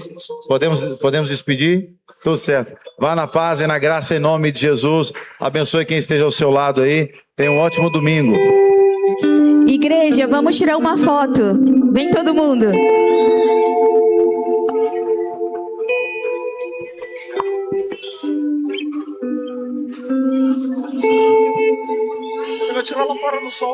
podemos despedir? Tudo certo. Vá na paz e na graça em nome de Jesus. Abençoe quem esteja ao seu lado aí. Tenha um ótimo domingo. Igreja, vamos tirar uma foto. Vem todo mundo. Eu vou tirar lá fora no sol.